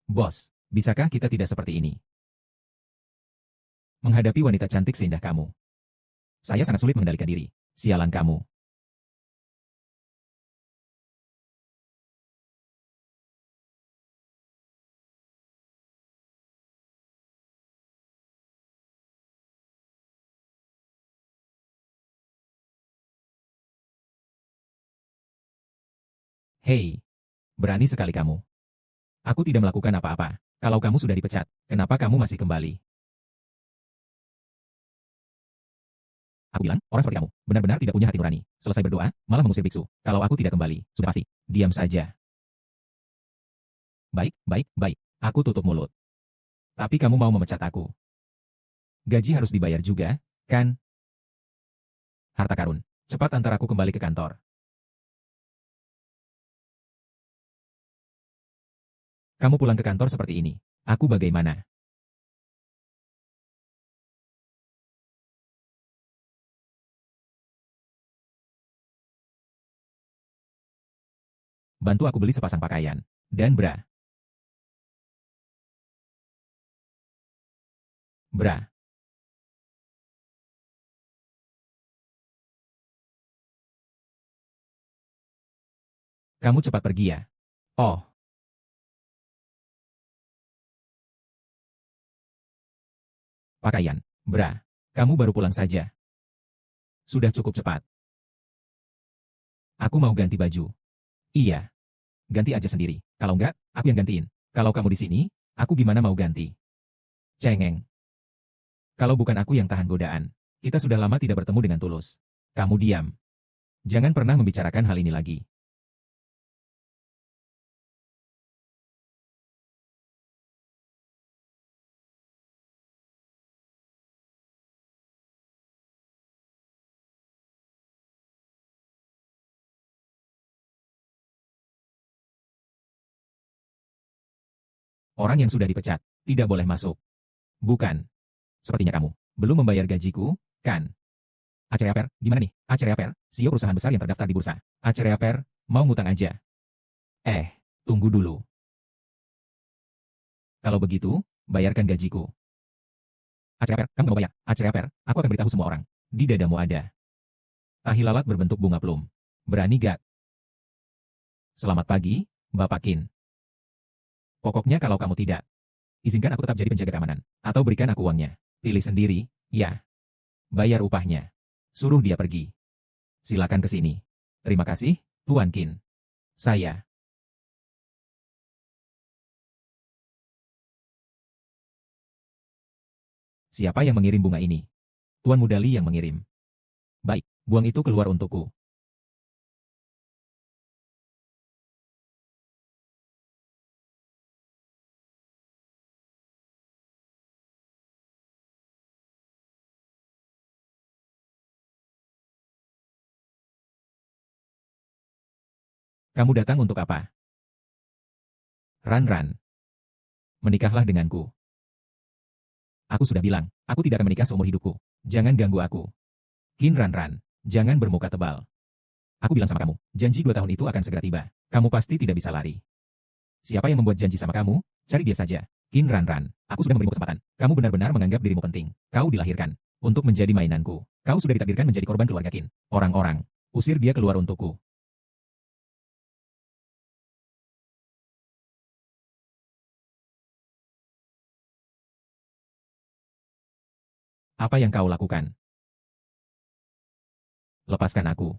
Bos, bisakah kita tidak seperti ini? Menghadapi wanita cantik seindah kamu. Saya sangat sulit mengendalikan diri. Sialan kamu. Hei, berani sekali kamu. Aku tidak melakukan apa-apa. Kalau kamu sudah dipecat, kenapa kamu masih kembali? Aku bilang, orang seperti kamu, benar-benar tidak punya hati nurani. Selesai berdoa, malah mengusir biksu. Kalau aku tidak kembali, sudah pasti. Diam saja. Baik, baik, baik. Aku tutup mulut. Tapi kamu mau memecat aku. Gaji harus dibayar juga, kan? Harta karun. Cepat antar aku kembali ke kantor. Kamu pulang ke kantor seperti ini. Aku bagaimana? Bantu aku beli sepasang pakaian. Dan bra. Bra. Kamu cepat pergi ya. Oh, pakaian. Bra. Kamu baru pulang saja. Sudah cukup cepat. Aku mau ganti baju. Iya. Ganti aja sendiri. Kalau enggak, aku yang gantiin. Kalau kamu di sini, aku gimana mau ganti? Cengeng. Kalau bukan aku yang tahan godaan, kita sudah lama tidak bertemu dengan tulus. Kamu diam. Jangan pernah membicarakan hal ini lagi. Orang yang sudah dipecat, tidak boleh masuk. Bukan. Sepertinya kamu belum membayar gajiku, kan? Acereaper, gimana nih? Acereaper, CEO perusahaan besar yang terdaftar di bursa. Acereaper, mau ngutang aja. Tunggu dulu. Kalau begitu, bayarkan gajiku. Acereaper, kamu mau bayar? Acereaper, aku akan beritahu semua orang. Di dadamu ada tahi lalat berbentuk bunga plum. Berani gak? Selamat pagi, Bapak Kin. Pokoknya kalau kamu tidak, izinkan aku tetap jadi penjaga keamanan. Atau berikan aku uangnya. Pilih sendiri, ya. Bayar upahnya. Suruh dia pergi. Silakan ke sini. Terima kasih, Tuan Kin. Saya. Siapa yang mengirim bunga ini? Tuan Mudali yang mengirim. Baik, buang itu keluar untukku. Kamu datang untuk apa? Ran. Menikahlah denganku. Aku sudah bilang, aku tidak akan menikah seumur hidupku. Jangan ganggu aku. Kin Ran. Jangan bermuka tebal. Aku bilang sama kamu, janji 2 tahun itu akan segera tiba. Kamu pasti tidak bisa lari. Siapa yang membuat janji sama kamu? Cari dia saja. Kin Ran. Aku sudah memberimu kesempatan. Kamu benar-benar menganggap dirimu penting. Kau dilahirkan untuk menjadi mainanku. Kau sudah ditakdirkan menjadi korban keluarga Kin. Orang-orang, usir dia keluar untukku. Apa yang kau lakukan? Lepaskan aku.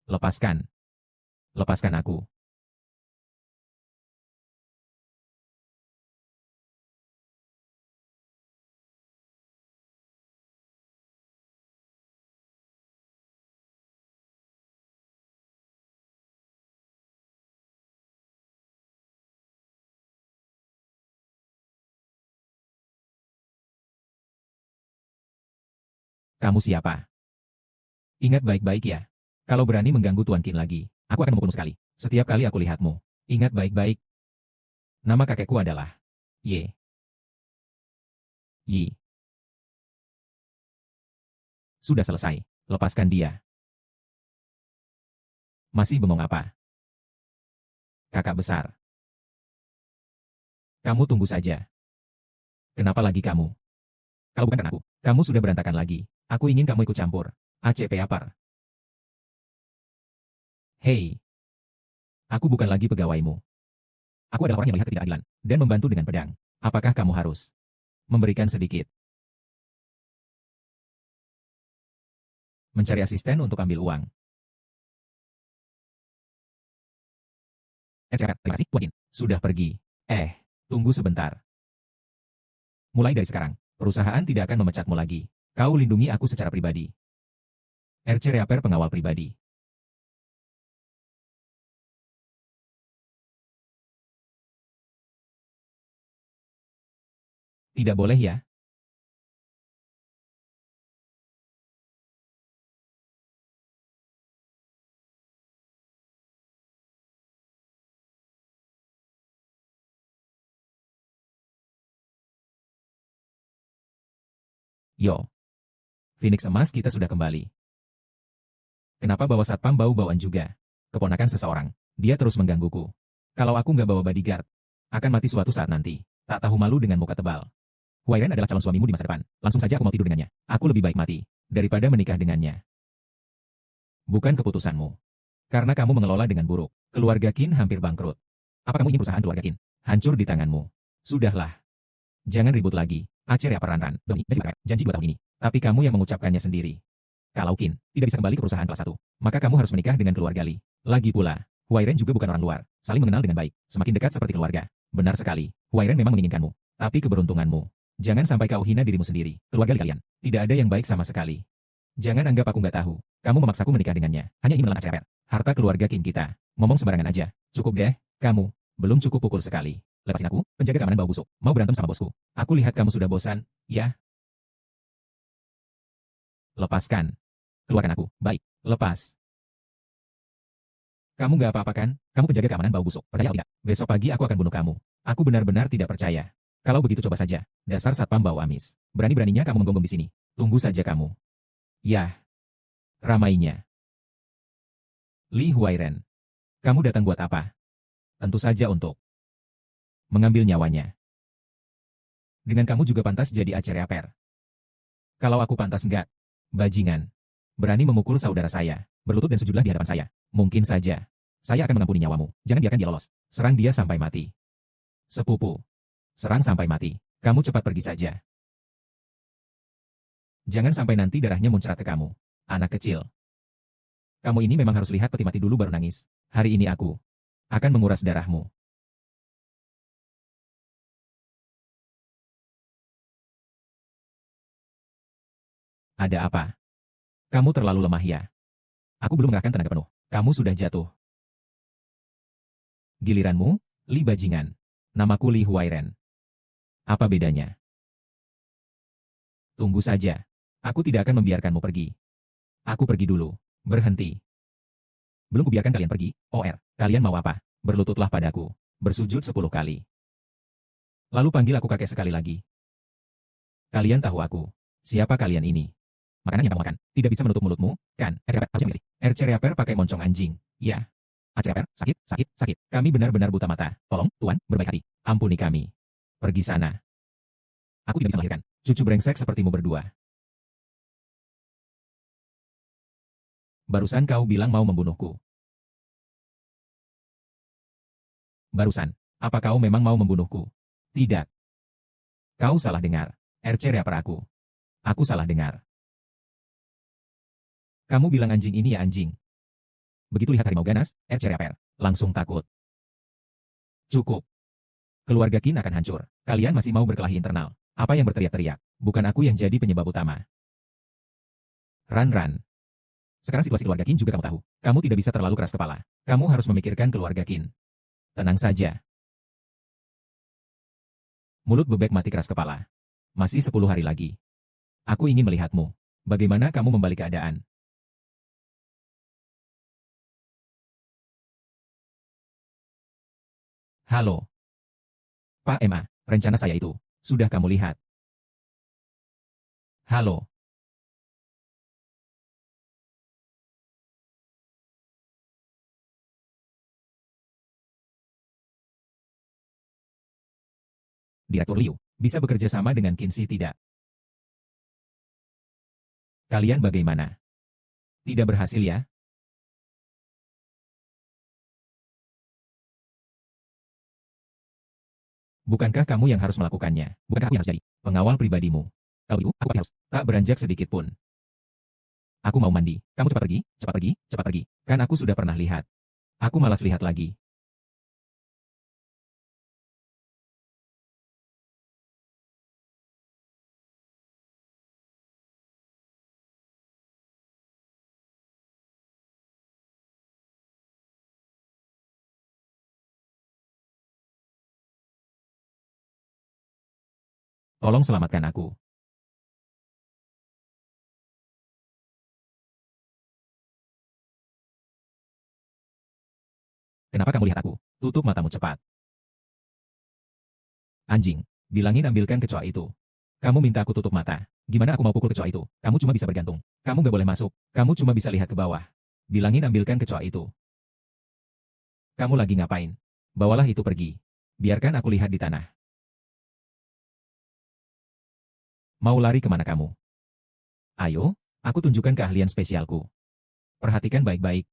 Lepaskan. Lepaskan aku. Kamu siapa? Ingat baik-baik ya. Kalau berani mengganggu Tuan Kin lagi, aku akan membunuh sekali. Setiap kali aku lihatmu. Ingat baik-baik. Nama kakekku adalah Ye. Yi. Sudah selesai. Lepaskan dia. Masih bengong apa? Kakak besar. Kamu tunggu saja. Kenapa lagi kamu? Kalau bukan karena aku, kamu sudah berantakan lagi. Aku ingin kamu ikut campur. ACP Apar. Hei, aku bukan lagi pegawaimu. Aku adalah orang yang melihat ketidakadilan dan membantu dengan pedang. Apakah kamu harus memberikan sedikit? Mencari asisten untuk ambil uang. Terima kasih, Tuan Yin. Sudah pergi. Tunggu sebentar. Mulai dari sekarang, perusahaan tidak akan memecatmu lagi. Kau lindungi aku secara pribadi. RC Reaper pengawal pribadi. Tidak boleh ya? Yo, Phoenix emas kita sudah kembali. Kenapa bawa satpam bau-bauan juga? Keponakan seseorang. Dia terus menggangguku. Kalau aku nggak bawa bodyguard, akan mati suatu saat nanti. Tak tahu malu dengan muka tebal. Huairen adalah calon suamimu di masa depan. Langsung saja aku mau tidur dengannya. Aku lebih baik mati daripada menikah dengannya. Bukan keputusanmu. Karena kamu mengelola dengan buruk. Keluarga Qin hampir bangkrut. Apa kamu ingin perusahaan keluarga Qin hancur di tanganmu? Sudahlah. Jangan ribut lagi. Acer ya peran-ran. Doni, janji 2 tahun ini. Tapi kamu yang mengucapkannya sendiri. Kalau Qin tidak bisa kembali ke perusahaan kelas 1, maka kamu harus menikah dengan keluarga Li. Lagi pula, Huairen juga bukan orang luar. Saling mengenal dengan baik. Semakin dekat seperti keluarga. Benar sekali. Huairen memang menginginkanmu. Tapi keberuntunganmu. Jangan sampai kau hina dirimu sendiri. Keluarga Li kalian. Tidak ada yang baik sama sekali. Jangan anggap aku nggak tahu. Kamu memaksaku menikah dengannya. Hanya ingin menelan ACR. Harta keluarga Qin kita. Ngomong sembarangan aja. Cukup deh. Kamu. Belum cukup pukul sekali. Lepasin aku, penjaga keamanan bau busuk. Mau berantem sama bosku. Aku lihat kamu sudah bosan. Ya. Lepaskan. Keluarkan aku. Baik. Lepas. Kamu nggak apa-apa kan? Kamu penjaga keamanan bau busuk. Percaya atau tidak? Besok pagi aku akan bunuh kamu. Aku benar-benar tidak percaya. Kalau begitu coba saja. Dasar satpam bau amis. Berani-beraninya kamu menggonggong di sini. Tunggu saja kamu. Yah. Ramainya. Li Huairen. Kamu datang buat apa? Tentu saja untuk mengambil nyawanya. Dengan kamu juga pantas jadi acer per. Kalau aku pantas enggak? Bajingan. Berani memukul saudara saya. Berlutut dan sujudlah di hadapan saya. Mungkin saja. Saya akan mengampuni nyawamu. Jangan biarkan dia lolos. Serang dia sampai mati. Sepupu. Serang sampai mati. Kamu cepat pergi saja. Jangan sampai nanti darahnya muncrat ke kamu. Anak kecil. Kamu ini memang harus lihat peti mati dulu baru nangis. Hari ini aku akan menguras darahmu. Ada apa? Kamu terlalu lemah ya. Aku belum mengerahkan tenaga penuh. Kamu sudah jatuh. Giliranmu, Li Bajingan. Namaku Li Huairen. Apa bedanya? Tunggu saja. Aku tidak akan membiarkanmu pergi. Aku pergi dulu. Berhenti. Belum kubiarkan kalian pergi. Kalian mau apa? Berlututlah padaku. Bersujud 10 kali. Lalu panggil aku kakek sekali lagi. Kalian tahu aku. Siapa kalian ini? Makanan yang kamu makan. Tidak bisa menutup mulutmu, kan? RC Reaper pakai moncong anjing. Ya. RC Reaper, sakit, sakit, sakit. Kami benar-benar buta mata. Tolong, Tuan, berbaik hati. Ampuni kami. Pergi sana. Aku tidak bisa melahirkan cucu brengsek sepertimu berdua. Barusan kau bilang mau membunuhku. Barusan, apa kau memang mau membunuhku? Tidak. Kau salah dengar. RC Reaper aku. Aku salah dengar. Kamu bilang anjing ini ya anjing. Begitu lihat harimau ganas, RC Reaper langsung takut. Cukup. Keluarga Qin akan hancur. Kalian masih mau berkelahi internal. Apa yang berteriak-teriak? Bukan aku yang jadi penyebab utama. Ran. Sekarang situasi keluarga Qin juga kamu tahu. Kamu tidak bisa terlalu keras kepala. Kamu harus memikirkan keluarga Qin. Tenang saja. Mulut bebek mati keras kepala. Masih 10 hari lagi. Aku ingin melihatmu. Bagaimana kamu membalik keadaan? Halo. Pak Emma, rencana saya itu. Sudah kamu lihat. Halo. Direktur Liu, bisa bekerja sama dengan Qinzi tidak? Kalian bagaimana? Tidak berhasil ya? Bukankah kamu yang harus melakukannya? Bukankah aku yang harus jadi pengawal pribadimu? Kalau itu, aku pasti harus tak beranjak sedikit pun. Aku mau mandi. Kamu cepat pergi, cepat pergi, cepat pergi. Kan aku sudah pernah lihat. Aku malas lihat lagi. Tolong selamatkan aku. Kenapa kamu lihat aku? Tutup matamu cepat. Anjing, bilangin ambilkan kecoa itu. Kamu minta aku tutup mata. Gimana aku mau pukul kecoa itu? Kamu cuma bisa bergantung. Kamu gak boleh masuk. Kamu cuma bisa lihat ke bawah. Bilangin ambilkan kecoa itu. Kamu lagi ngapain? Bawalah itu pergi. Biarkan aku lihat di tanah. Mau lari kemana kamu? Ayo, aku tunjukkan keahlian spesialku. Perhatikan baik-baik.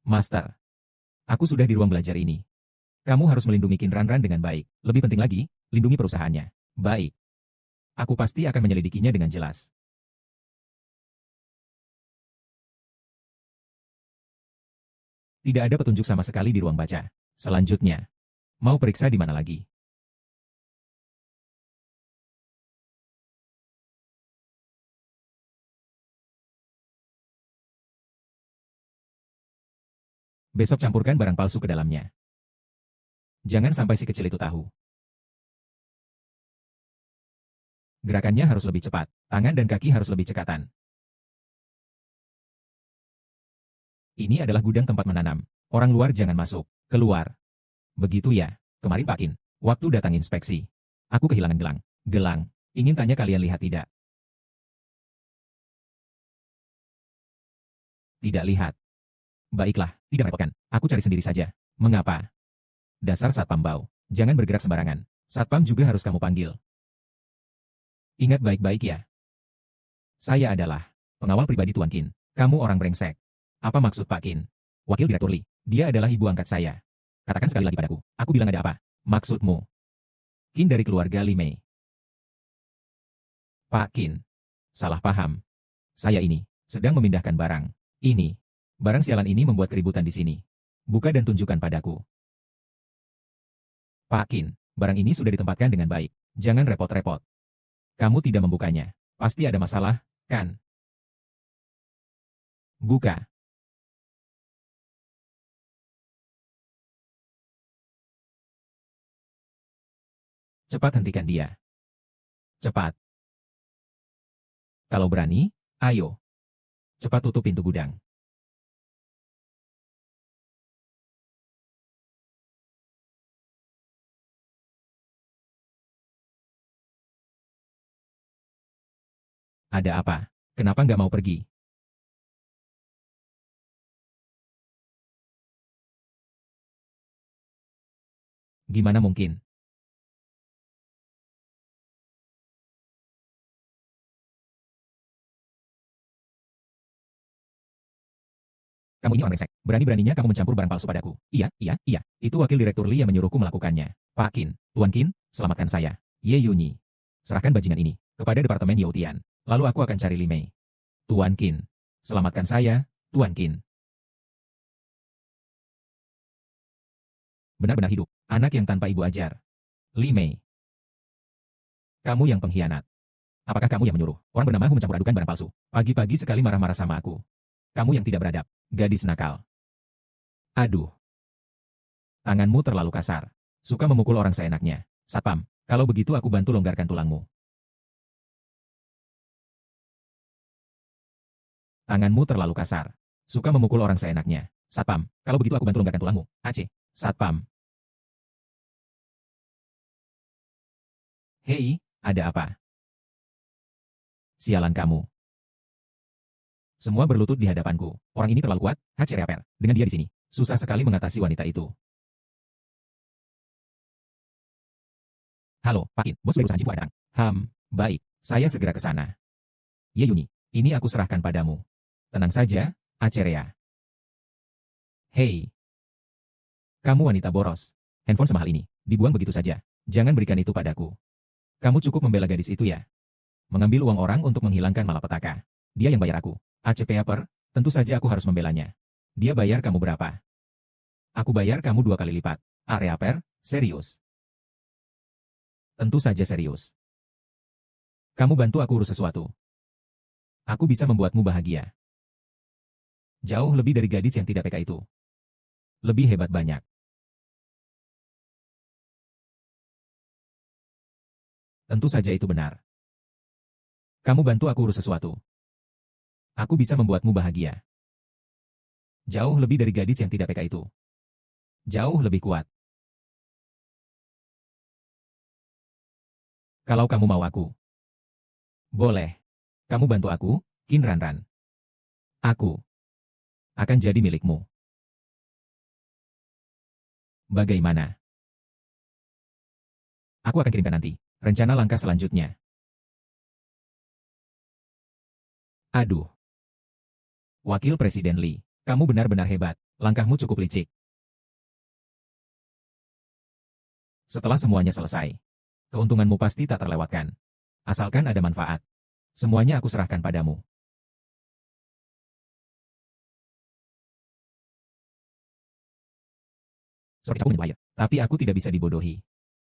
Master, aku sudah di ruang belajar ini. Kamu harus melindungi Qin Ranran dengan baik. Lebih penting lagi, lindungi perusahaannya. Baik. Aku pasti akan menyelidikinya dengan jelas. Tidak ada petunjuk sama sekali di ruang baca. Selanjutnya, mau periksa di mana lagi? Besok campurkan barang palsu ke dalamnya. Jangan sampai si kecil itu tahu. Gerakannya harus lebih cepat. Tangan dan kaki harus lebih cekatan. Ini adalah gudang tempat menanam. Orang luar jangan masuk. Keluar. Begitu ya. Kemarin Pak Qin, waktu datang inspeksi. Aku kehilangan gelang. Gelang. Ingin tanya kalian lihat tidak? Tidak lihat. Baiklah, tidak repotkan. Aku cari sendiri saja. Mengapa? Dasar Satpam Bau. Jangan bergerak sembarangan. Satpam juga harus kamu panggil. Ingat baik-baik ya. Saya adalah pengawal pribadi Tuan Qin. Kamu orang brengsek. Apa maksud Pak Qin? Wakil Direktur Li. Dia adalah ibu angkat saya. Katakan sekali lagi padaku. Aku bilang ada apa? Maksudmu? Qin dari keluarga Li Mei. Pak Qin. Salah paham. Saya ini sedang memindahkan barang. Ini. Barang sialan ini membuat keributan di sini. Buka dan tunjukkan padaku. Pak Qin, barang ini sudah ditempatkan dengan baik. Jangan repot-repot. Kamu tidak membukanya. Pasti ada masalah, kan? Buka. Cepat hentikan dia. Cepat. Kalau berani, ayo. Cepat tutup pintu gudang. Ada apa? Kenapa nggak mau pergi? Gimana mungkin? Kamu ini orang brengsek. Berani-beraninya kamu mencampur barang palsu padaku. Iya, iya, iya. Itu wakil direktur Li yang menyuruhku melakukannya. Pak Qin, Tuan Qin, selamatkan saya. Ye Yunyi. Serahkan bajingan ini kepada Departemen Youtian. Lalu aku akan cari Li Mei. Tuan Qin, selamatkan saya, Tuan Qin. Benar-benar hidup. Anak yang tanpa ibu ajar. Li Mei. Kamu yang pengkhianat. Apakah kamu yang menyuruh orang bernama Hu mencampur adukan barang palsu? Pagi-pagi sekali marah-marah sama aku. Kamu yang tidak beradab, gadis nakal. Aduh, tanganmu terlalu kasar. Suka memukul orang seenaknya. Satpam, kalau begitu aku bantu longgarkan tulangmu. Tanganmu terlalu kasar. Suka memukul orang seenaknya. Satpam, kalau begitu aku bantu longgarkan tulangmu. Aceh. Satpam. Hei, ada apa? Sialan kamu. Semua berlutut di hadapanku. Orang ini terlalu kuat, Hacereaper. Dengan dia di sini, susah sekali mengatasi wanita itu. Halo, Pakin, bos berusaha jiwa datang. Baik, saya segera ke sana. Ye Yuni, ini aku serahkan padamu. Tenang saja, Acerea. Hei, kamu wanita boros. Handphone semahal ini, dibuang begitu saja. Jangan berikan itu padaku. Kamu cukup membela gadis itu ya? Mengambil uang orang untuk menghilangkan malapetaka. Dia yang bayar aku. Acepeaper, tentu saja aku harus membelanya. Dia bayar kamu berapa? Aku bayar kamu 2 kali lipat. Areaper, serius. Tentu saja serius. Kamu bantu aku urus sesuatu. Aku bisa membuatmu bahagia. Jauh lebih dari gadis yang tidak peka itu. Lebih hebat banyak. Tentu saja itu benar. Kamu bantu aku urus sesuatu. Aku bisa membuatmu bahagia. Jauh lebih dari gadis yang tidak peka itu. Jauh lebih kuat. Kalau kamu mau aku. Boleh. Kamu bantu aku, Qin Ranran. Aku akan jadi milikmu. Bagaimana? Aku akan kirimkan nanti. Rencana langkah selanjutnya. Aduh. Wakil Presiden Lee, kamu benar-benar hebat. Langkahmu cukup licik. Setelah semuanya selesai, keuntunganmu pasti tak terlewatkan. Asalkan ada manfaat. Semuanya aku serahkan padamu. Seperti capung minum air. Tapi aku tidak bisa dibodohi.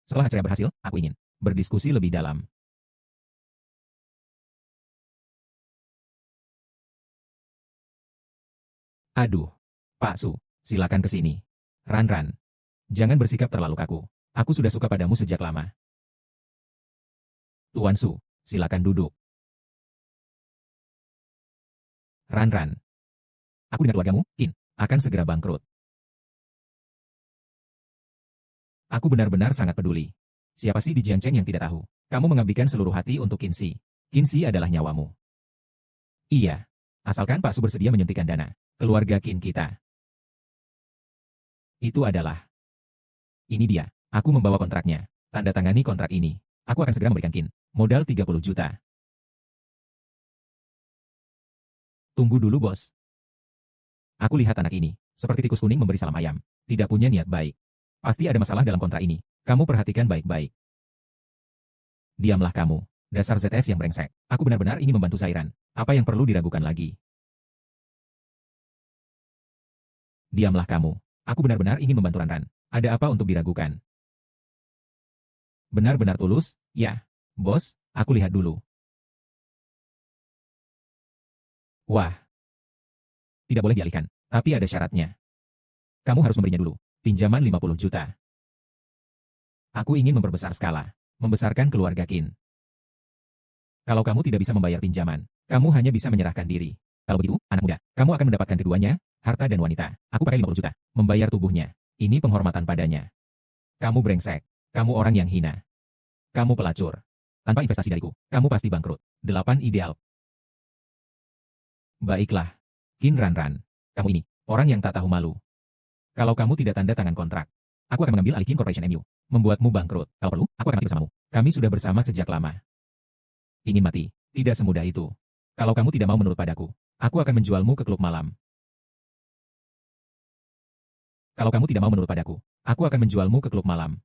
Setelah acara berhasil, aku ingin berdiskusi lebih dalam. Aduh. Pak Su, silakan ke sini. Ran. Jangan bersikap terlalu kaku. Aku sudah suka padamu sejak lama. Tuan Su, silakan duduk. Ran. Aku dengan keluargamu, Qin, akan segera bangkrut. Aku benar-benar sangat peduli. Siapa sih di Jiangcheng yang tidak tahu? Kamu mengabdikan seluruh hati untuk Qin Si. Qin Si adalah nyawamu. Iya. Asalkan Pak Su bersedia menyuntikkan dana. Keluarga Qin kita. Itu adalah. Ini dia. Aku membawa kontraknya. Tanda tangani kontrak ini. Aku akan segera memberikan Qin. Modal 30 juta. Tunggu dulu, bos. Aku lihat anak ini. Seperti tikus kuning memberi salam ayam. Tidak punya niat baik. Pasti ada masalah dalam kontrak ini. Kamu perhatikan baik-baik. Diamlah kamu. Dasar ZS yang brengsek. Aku benar-benar ingin membantu Sairan. Apa yang perlu diragukan lagi? Diamlah kamu. Aku benar-benar ingin membantu Ranran. Ada apa untuk diragukan? Benar-benar tulus? Ya. Bos, aku lihat dulu. Wah. Tidak boleh dialihkan. Tapi ada syaratnya. Kamu harus memberinya dulu. Pinjaman 50 juta. Aku ingin memperbesar skala. Membesarkan keluarga Qin. Kalau kamu tidak bisa membayar pinjaman, kamu hanya bisa menyerahkan diri. Kalau begitu, anak muda, kamu akan mendapatkan keduanya, harta dan wanita. Aku pakai 50 juta. Membayar tubuhnya. Ini penghormatan padanya. Kamu brengsek. Kamu orang yang hina. Kamu pelacur. Tanpa investasi dariku, kamu pasti bangkrut. 8 ideal. Baiklah. Qin Ranran. Kamu ini, orang yang tak tahu malu. Kalau kamu tidak tanda tangan kontrak, aku akan mengambil alih Qin Corporation MU. Membuatmu bangkrut. Kalau perlu, aku akan mati bersamamu. Kami sudah bersama sejak lama. Ingin mati? Tidak semudah itu. Kalau kamu tidak mau menurut padaku, aku akan menjualmu ke klub malam. Kalau kamu tidak mau menurut padaku, aku akan menjualmu ke klub malam.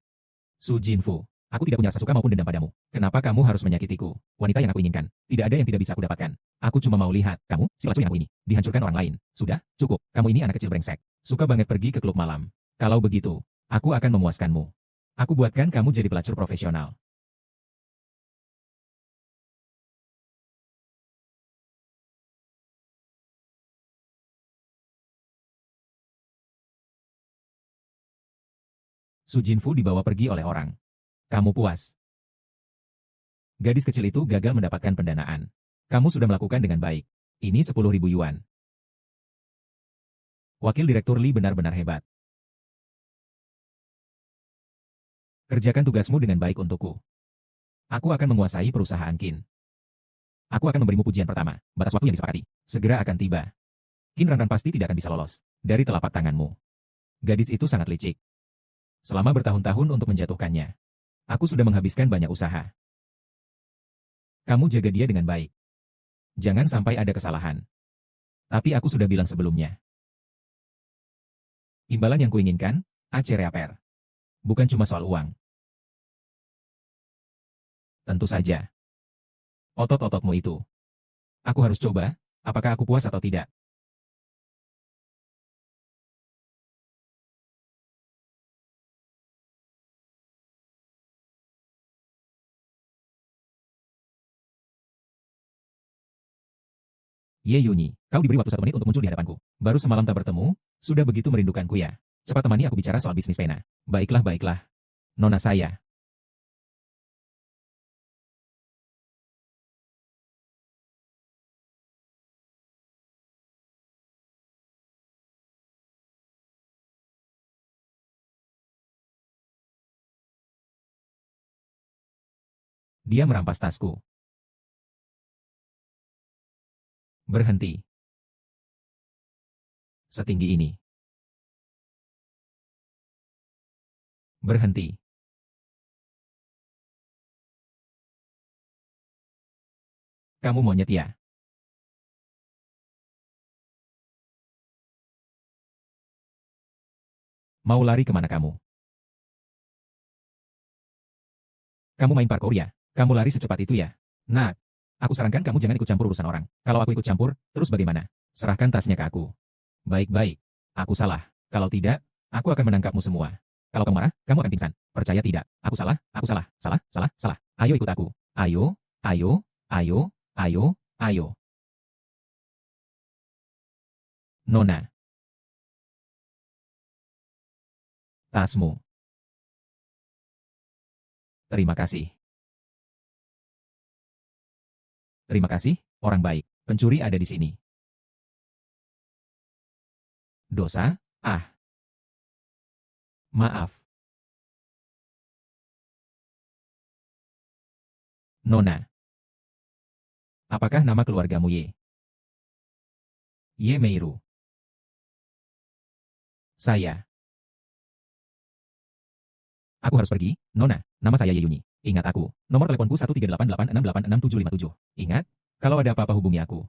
Su Jinfu, aku tidak punya rasa suka maupun dendam padamu. Kenapa kamu harus menyakitiku? Wanita yang aku inginkan, tidak ada yang tidak bisa aku dapatkan. Aku cuma mau lihat, kamu, si pelacur yang aku ini, dihancurkan orang lain. Sudah, cukup. Kamu ini anak kecil brengsek. Suka banget pergi ke klub malam. Kalau begitu, aku akan memuaskanmu. Aku buatkan kamu jadi pelacur profesional. Su Jinfu dibawa pergi oleh orang. Kamu puas? Gadis kecil itu gagal mendapatkan pendanaan. Kamu sudah melakukan dengan baik. Ini 10.000 yuan. Wakil Direktur Li benar-benar hebat. Kerjakan tugasmu dengan baik untukku. Aku akan menguasai perusahaan Qin. Aku akan memberimu pujian pertama. Batas waktu yang disepakati segera akan tiba. Qin Ranran pasti tidak akan bisa lolos dari telapak tanganmu. Gadis itu sangat licik. Selama bertahun-tahun untuk menjatuhkannya, aku sudah menghabiskan banyak usaha. Kamu jaga dia dengan baik. Jangan sampai ada kesalahan. Tapi aku sudah bilang sebelumnya. Imbalan yang kuinginkan, Acereaper. Bukan cuma soal uang. Tentu saja. Otot-ototmu itu. Aku harus coba, apakah aku puas atau tidak. Ye Yunyi, kau diberi waktu 1 menit untuk muncul di hadapanku. Baru semalam tak bertemu, sudah begitu merindukanku ya. Cepat temani aku bicara soal bisnis pena. Baiklah, baiklah. Nona saya. Dia merampas tasku. Berhenti. Setinggi ini. Berhenti. Kamu monyet ya? Mau lari kemana kamu? Kamu main parkour ya? Kamu lari secepat itu ya? Nah, aku sarankan kamu jangan ikut campur urusan orang. Kalau aku ikut campur, terus bagaimana? Serahkan tasnya ke aku. Baik-baik. Aku salah. Kalau tidak, aku akan menangkapmu semua. Kalau kamu marah, kamu akan pingsan. Percaya tidak? Aku salah, salah. Ayo ikut aku. Ayo, ayo, ayo, ayo, ayo. Nona. Tasmu. Terima kasih. Terima kasih, orang baik. Pencuri ada di sini. Dosa? Ah. Maaf. Nona. Apakah nama keluargamu Ye? Ye Meiru. Saya. Aku harus pergi, Nona. Nama saya Ye Yunyi. Ingat aku. Nomor teleponku 13886866757. Ingat, kalau ada apa-apa hubungi aku.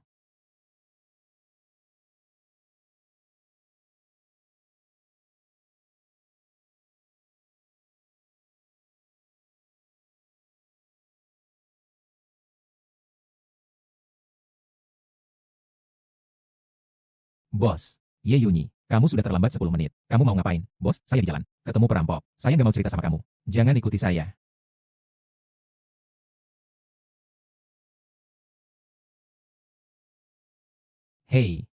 Bos. Ye Yunyi, kamu sudah terlambat 10 menit. Kamu mau ngapain? Bos, saya di jalan. Ketemu perampok. Saya nggak mau cerita sama kamu. Jangan ikuti saya. Hei.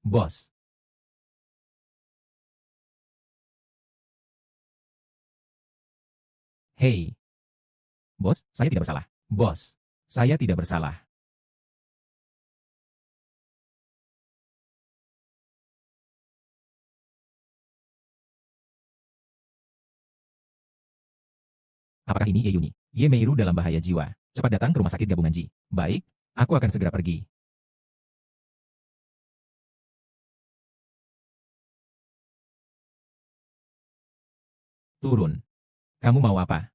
Bos. Hei. Bos, saya tidak bersalah. Bos, saya tidak bersalah. Apakah ini Ye Yunyi? Ye Meiru dalam bahaya jiwa. Cepat datang ke rumah sakit gabungan Ji. Baik, aku akan segera pergi. Turun. Kamu mau apa?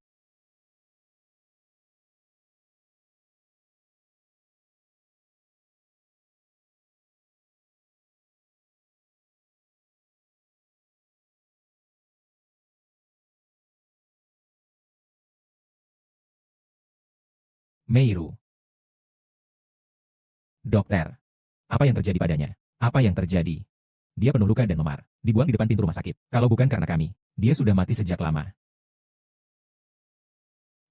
Meiru. Dokter. Apa yang terjadi padanya? Apa yang terjadi? Dia penuh luka dan memar. Dibuang di depan pintu rumah sakit. Kalau bukan karena kami, dia sudah mati sejak lama.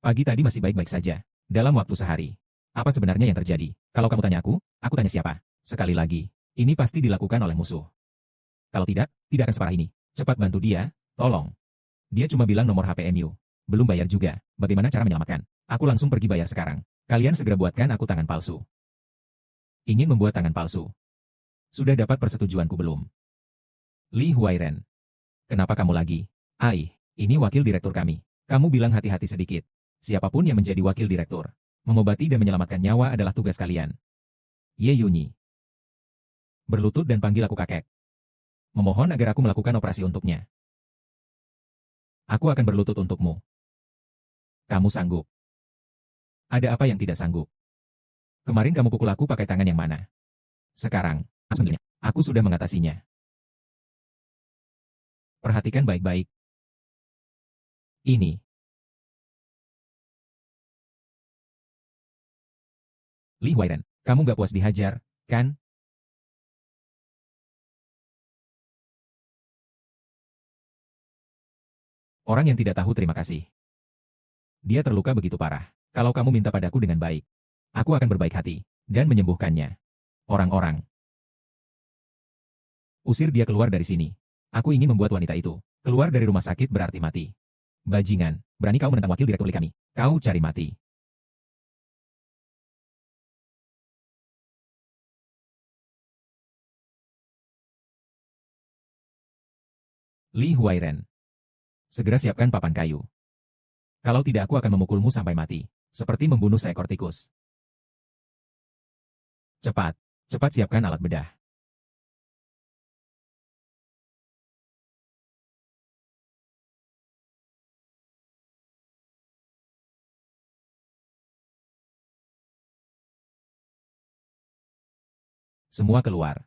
Pagi tadi masih baik-baik saja. Dalam waktu sehari. Apa sebenarnya yang terjadi? Kalau kamu tanya aku tanya siapa? Sekali lagi, ini pasti dilakukan oleh musuh. Kalau tidak, tidak akan separah ini. Cepat bantu dia, tolong. Dia cuma bilang nomor HP MU. Belum bayar juga. Bagaimana cara menyelamatkan? Aku langsung pergi bayar sekarang. Kalian segera buatkan aku tangan palsu. Ingin membuat tangan palsu. Sudah dapat persetujuanku belum? Li Huairen. Kenapa kamu lagi? Ini wakil direktur kami. Kamu bilang hati-hati sedikit. Siapapun yang menjadi wakil direktur, mengobati dan menyelamatkan nyawa adalah tugas kalian. Ye Yunyi. Berlutut dan panggil aku kakek. Memohon agar aku melakukan operasi untuknya. Aku akan berlutut untukmu. Kamu sanggup. Ada apa yang tidak sanggup? Kemarin kamu pukul aku pakai tangan yang mana? Sekarang, aku sudah mengatasinya. Perhatikan baik-baik. Ini. Li Huairen, kamu gak puas dihajar, kan? Orang yang tidak tahu terima kasih. Dia terluka begitu parah. Kalau kamu minta padaku dengan baik, aku akan berbaik hati dan menyembuhkannya. Orang-orang. Usir dia keluar dari sini. Aku ingin membuat wanita itu keluar dari rumah sakit berarti mati. Bajingan, berani kau menentang wakil direktur kami. Kau cari mati. Li Huairen. Segera siapkan papan kayu. Kalau tidak aku akan memukulmu sampai mati. Seperti membunuh seekor tikus. Cepat, cepat siapkan alat bedah. Semua keluar.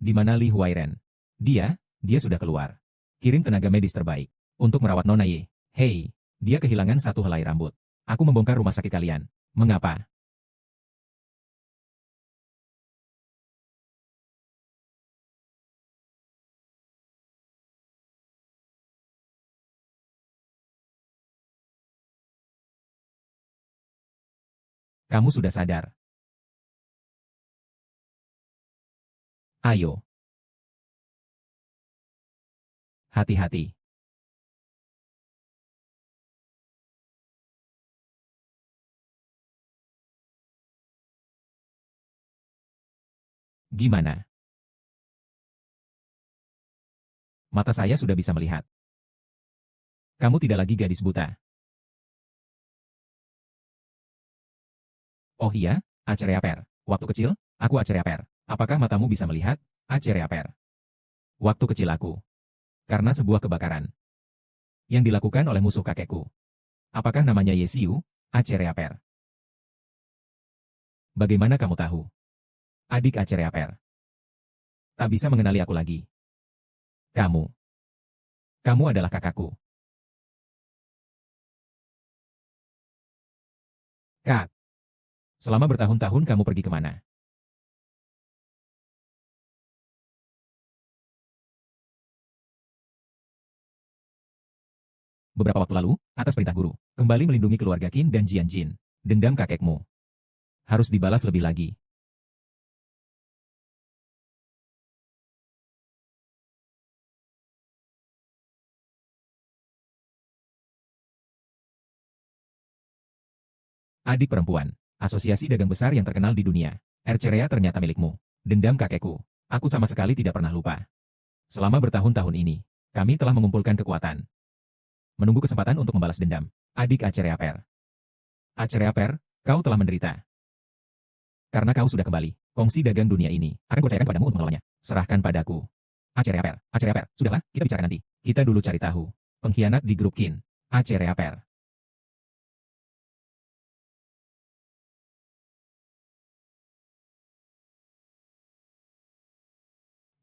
Di mana Li Huairen? Dia sudah keluar. Kirim tenaga medis terbaik untuk merawat Nona Ye. Hei, dia kehilangan satu helai rambut. Aku membongkar rumah sakit kalian. Mengapa? Kamu sudah sadar. Ayo. Hati-hati. Gimana? Mata saya sudah bisa melihat. Kamu tidak lagi gadis buta. Oh iya, Acereaper. Waktu kecil, aku Acereaper. Apakah matamu bisa melihat, Acereaper? Waktu kecil aku. Karena sebuah kebakaran. Yang dilakukan oleh musuh kakekku. Apakah namanya Yesiu, Acereaper? Bagaimana kamu tahu? Adik Acereaper. Tak bisa mengenali aku lagi. Kamu. Kamu adalah kakakku. Kak. Selama bertahun-tahun kamu pergi kemana? Beberapa waktu lalu, atas perintah guru, kembali melindungi keluarga Qin dan Jian Jin. Dendam kakekmu. Harus dibalas lebih lagi. Adik perempuan, asosiasi dagang besar yang terkenal di dunia. Ercerea ternyata milikmu. Dendam kakekku. Aku sama sekali tidak pernah lupa. Selama bertahun-tahun ini, kami telah mengumpulkan kekuatan. Menunggu kesempatan untuk membalas dendam. Adik Acereaper. Acereaper, kau telah menderita. Karena kau sudah kembali, kongsi dagang dunia ini akan kupercayakan padamu untuk melawannya. Serahkan padaku. Acereaper, sudahlah, kita bicara nanti. Kita dulu cari tahu. Pengkhianat di grup Qin. Acereaper.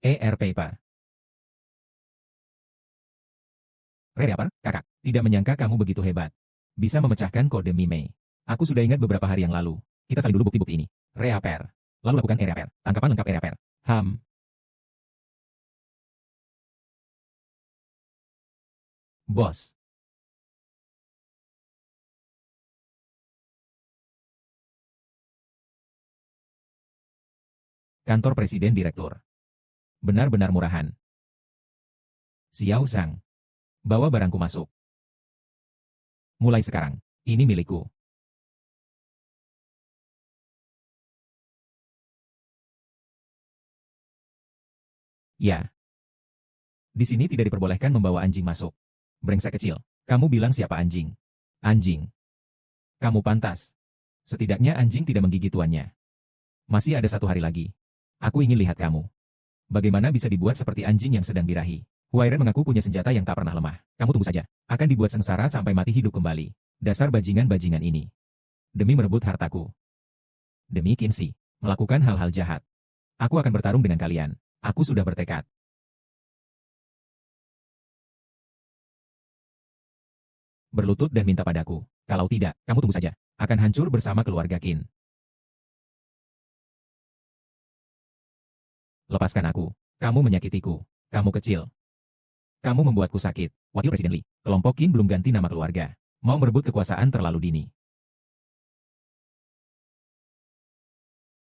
Paper. Reaper, kakak, tidak menyangka kamu begitu hebat. Bisa memecahkan kode Mime. Aku sudah ingat beberapa hari yang lalu. Kita saling dulu bukti-bukti ini. Reaper. Lalu lakukan reaper. Tangkapan lengkap reaper. Bos. Kantor Presiden Direktur. Benar-benar murahan. Xiao Zhang. Bawa barangku masuk. Mulai sekarang, ini milikku. Ya. Di sini tidak diperbolehkan membawa anjing masuk. Brengsek kecil. Kamu bilang siapa anjing? Anjing. Kamu pantas. Setidaknya anjing tidak menggigit tuannya. Masih ada 1 hari lagi. Aku ingin lihat kamu. Bagaimana bisa dibuat seperti anjing yang sedang birahi? Huairen mengaku punya senjata yang tak pernah lemah. Kamu tunggu saja. Akan dibuat sengsara sampai mati hidup kembali. Dasar bajingan-bajingan ini. Demi merebut hartaku. Demi Qinzi. Melakukan hal-hal jahat. Aku akan bertarung dengan kalian. Aku sudah bertekad. Berlutut dan minta padaku. Kalau tidak, kamu tunggu saja. Akan hancur bersama keluarga Qin. Lepaskan aku. Kamu menyakitiku. Kamu kecil. Kamu membuatku sakit. Wakil Presiden Li. Kelompok Qin belum ganti nama keluarga. Mau merebut kekuasaan terlalu dini.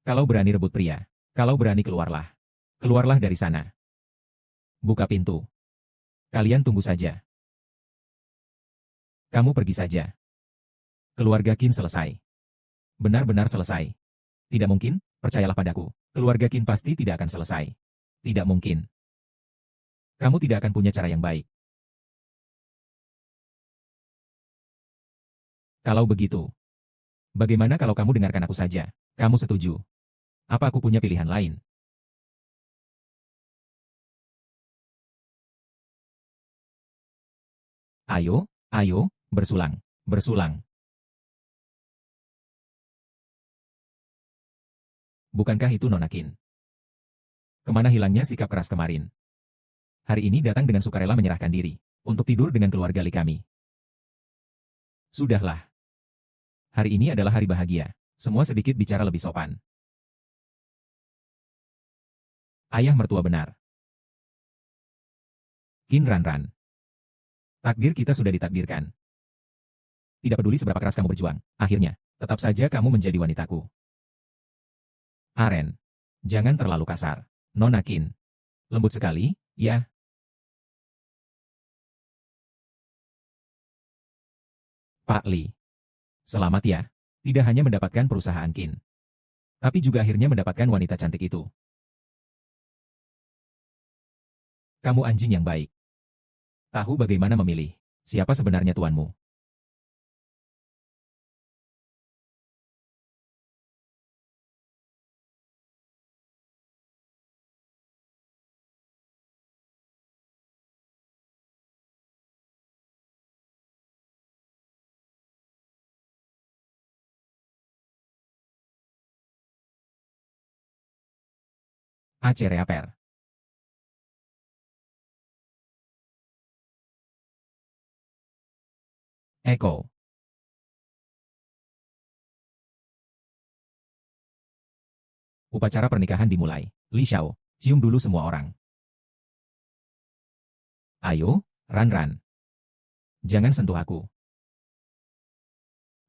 Kalau berani rebut pria. Kalau berani keluarlah. Keluarlah dari sana. Buka pintu. Kalian tunggu saja. Kamu pergi saja. Keluarga Qin selesai. Benar-benar selesai. Tidak mungkin, percayalah padaku. Keluarga Qin pasti tidak akan selesai. Tidak mungkin. Kamu tidak akan punya cara yang baik. Kalau begitu, bagaimana kalau kamu dengarkan aku saja? Kamu setuju? Apa aku punya pilihan lain? Ayo, ayo, bersulang, bersulang. Bukankah itu Nona Qin? Kemana hilangnya sikap keras kemarin? Hari ini datang dengan sukarela menyerahkan diri, untuk tidur dengan keluarga Li kami. Sudahlah. Hari ini adalah hari bahagia. Semua sedikit bicara lebih sopan. Ayah mertua benar. Qin Ranran. Takdir kita sudah ditakdirkan. Tidak peduli seberapa keras kamu berjuang, akhirnya, tetap saja kamu menjadi wanitaku. Aren. Jangan terlalu kasar. Nona Qin. Lembut sekali, ya. Pak Li. Selamat ya. Tidak hanya mendapatkan perusahaan Qin, tapi juga akhirnya mendapatkan wanita cantik itu. Kamu anjing yang baik. Tahu bagaimana memilih. Siapa sebenarnya tuanmu? Acereaper. Eko. Upacara pernikahan dimulai. Li Xiao, cium dulu semua orang. Ayo, Ran. Jangan sentuh aku.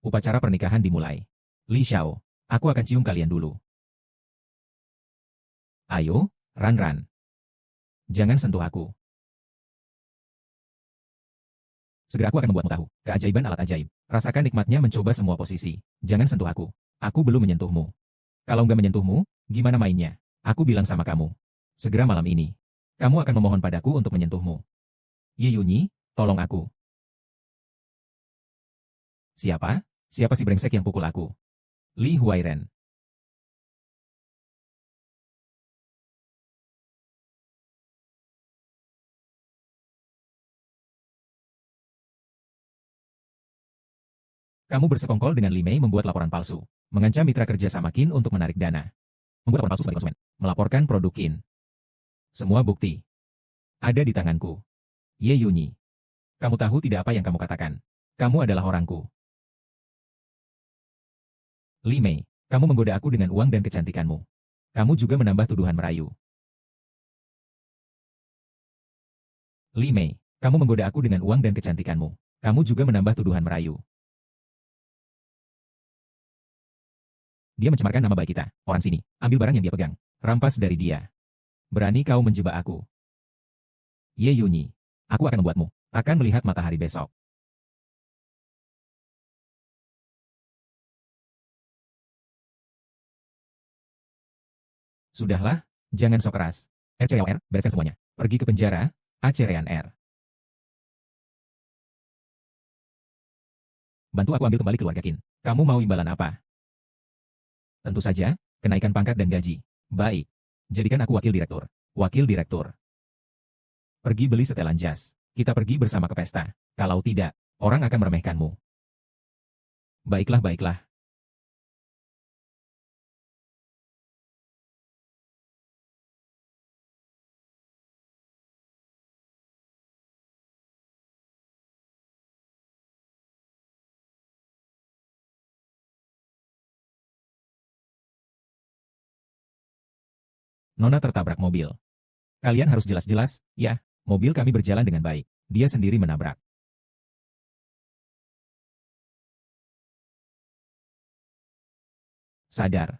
Upacara pernikahan dimulai. Li Xiao, aku akan cium kalian dulu. Ayo, Ran. Jangan sentuh aku. Segera aku akan membuatmu tahu. Keajaiban alat ajaib. Rasakan nikmatnya mencoba semua posisi. Jangan sentuh aku. Aku belum menyentuhmu. Kalau nggak menyentuhmu, gimana mainnya? Aku bilang sama kamu. Segera malam ini. Kamu akan memohon padaku untuk menyentuhmu. Ye Yunyi, tolong aku. Siapa? Siapa si brengsek yang pukul aku? Li Huairen. Kamu bersekongkol dengan Li Mei membuat laporan palsu. Mengancam mitra kerja sama Qin untuk menarik dana. Membuat laporan palsu sebagai konsumen. Melaporkan produk Qin. Semua bukti ada di tanganku. Ye Yunyi. Kamu tahu tidak apa yang kamu katakan? Kamu adalah orangku. Li Mei, Kamu menggoda aku dengan uang dan kecantikanmu. Kamu juga menambah tuduhan merayu. Li Mei, kamu menggoda aku dengan uang dan kecantikanmu. Kamu juga menambah tuduhan merayu. Dia mencemarkan nama baik kita. Orang sini, ambil barang yang dia pegang. Rampas dari dia. Berani kau menjebak aku. Ye Yunyi, aku akan membuatmu akan melihat matahari besok. Sudahlah, jangan sok keras. RCOR, bereskan semuanya. Pergi ke penjara, Acerean R. Bantu aku ambil kembali keluarga Qin. Kamu mau imbalan apa? Tentu saja, kenaikan pangkat dan gaji. Baik. Jadikan aku wakil direktur. Wakil direktur. Pergi beli setelan jas. Kita pergi bersama ke pesta. Kalau tidak, orang akan meremehkanmu. Baiklah, baiklah. Nona tertabrak mobil. Kalian harus jelas-jelas, ya, mobil kami berjalan dengan baik. Dia sendiri menabrak. Sadar.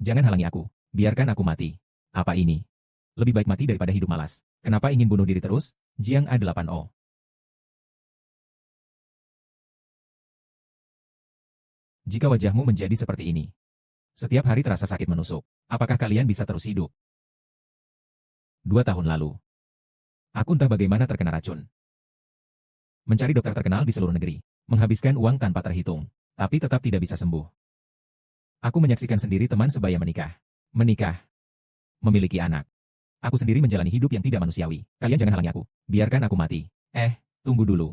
Jangan halangi aku. Biarkan aku mati. Apa ini? Lebih baik mati daripada hidup malas. Kenapa ingin bunuh diri terus? Jiang A8O. Jika wajahmu menjadi seperti ini, setiap hari terasa sakit menusuk, apakah kalian bisa terus hidup? 2 tahun lalu, aku entah bagaimana terkena racun. Mencari dokter terkenal di seluruh negeri, menghabiskan uang tanpa terhitung, tapi tetap tidak bisa sembuh. Aku menyaksikan sendiri teman sebaya menikah. Menikah. Memiliki anak. Aku sendiri menjalani hidup yang tidak manusiawi. Kalian jangan halangi aku. Biarkan aku mati. Tunggu dulu.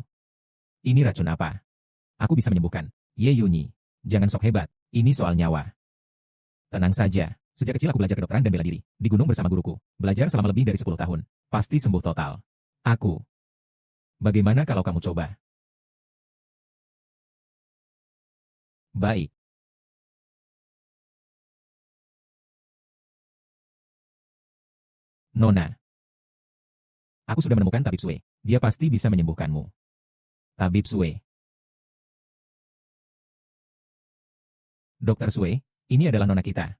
Ini racun apa? Aku bisa menyembuhkan. Ye Yunyi. Jangan sok hebat. Ini soal nyawa. Tenang saja. Sejak kecil aku belajar kedokteran dan bela diri. Di gunung bersama guruku. Belajar selama lebih dari 10 tahun. Pasti sembuh total. Aku. Bagaimana kalau kamu coba? Baik. Nona. Aku sudah menemukan Tabib Sue. Dia pasti bisa menyembuhkanmu. Tabib Sue. Dokter Sue, ini adalah nona kita.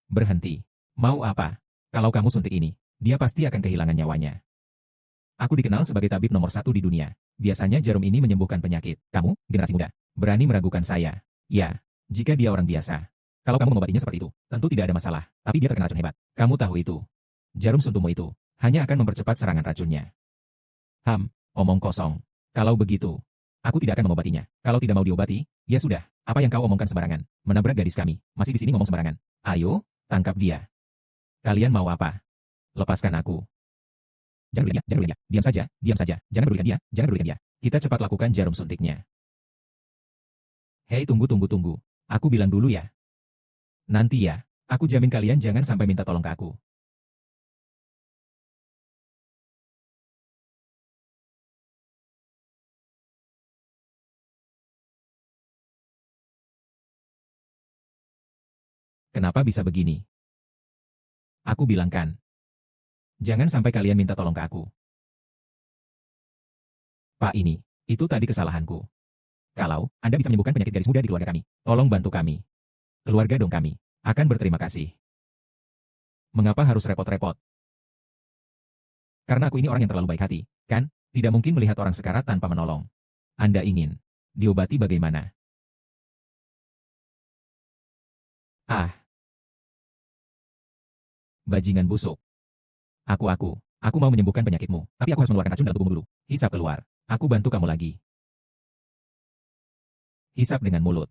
Berhenti. Mau apa? Kalau kamu suntik ini, dia pasti akan kehilangan nyawanya. Aku dikenal sebagai tabib nomor 1 di dunia. Biasanya jarum ini menyembuhkan penyakit. Kamu, generasi muda, berani meragukan saya. Ya, jika dia orang biasa. Kalau kamu mengobatinya seperti itu, tentu tidak ada masalah. Tapi dia terkena racun hebat. Kamu tahu itu. Jarum suntukmu itu hanya akan mempercepat serangan racunnya. Omong kosong. Kalau begitu, aku tidak akan mengobatinya. Kalau tidak mau diobati, ya sudah. Apa yang kau omongkan sembarangan? Menabrak gadis kami. Masih di sini ngomong sembarangan. Ayo, tangkap dia. Kalian mau apa? Lepaskan aku. Jangan pedulikan dia, jangan pedulikan dia. Diam saja, diam saja. Jangan pedulikan dia, jangan pedulikan dia. Kita cepat lakukan jarum suntiknya. Hei, tunggu, tunggu, tunggu. Aku bilang dulu ya. Nanti ya, aku jamin kalian jangan sampai minta tolong ke aku. Kenapa bisa begini? Aku bilang kan. Jangan sampai kalian minta tolong ke aku. Pak ini, itu tadi kesalahanku. Kalau Anda bisa menyembuhkan penyakit gadis muda di keluarga kami, tolong bantu kami. Keluarga dong kami, akan berterima kasih. Mengapa harus repot-repot? Karena aku ini orang yang terlalu baik hati, kan? Tidak mungkin melihat orang sekarat tanpa menolong. Anda ingin diobati bagaimana? Bajingan busuk. Aku mau menyembuhkan penyakitmu, tapi aku harus mengeluarkan racun dalam tubuhmu dulu. Hisap keluar. Aku bantu kamu lagi. Hisap dengan mulut.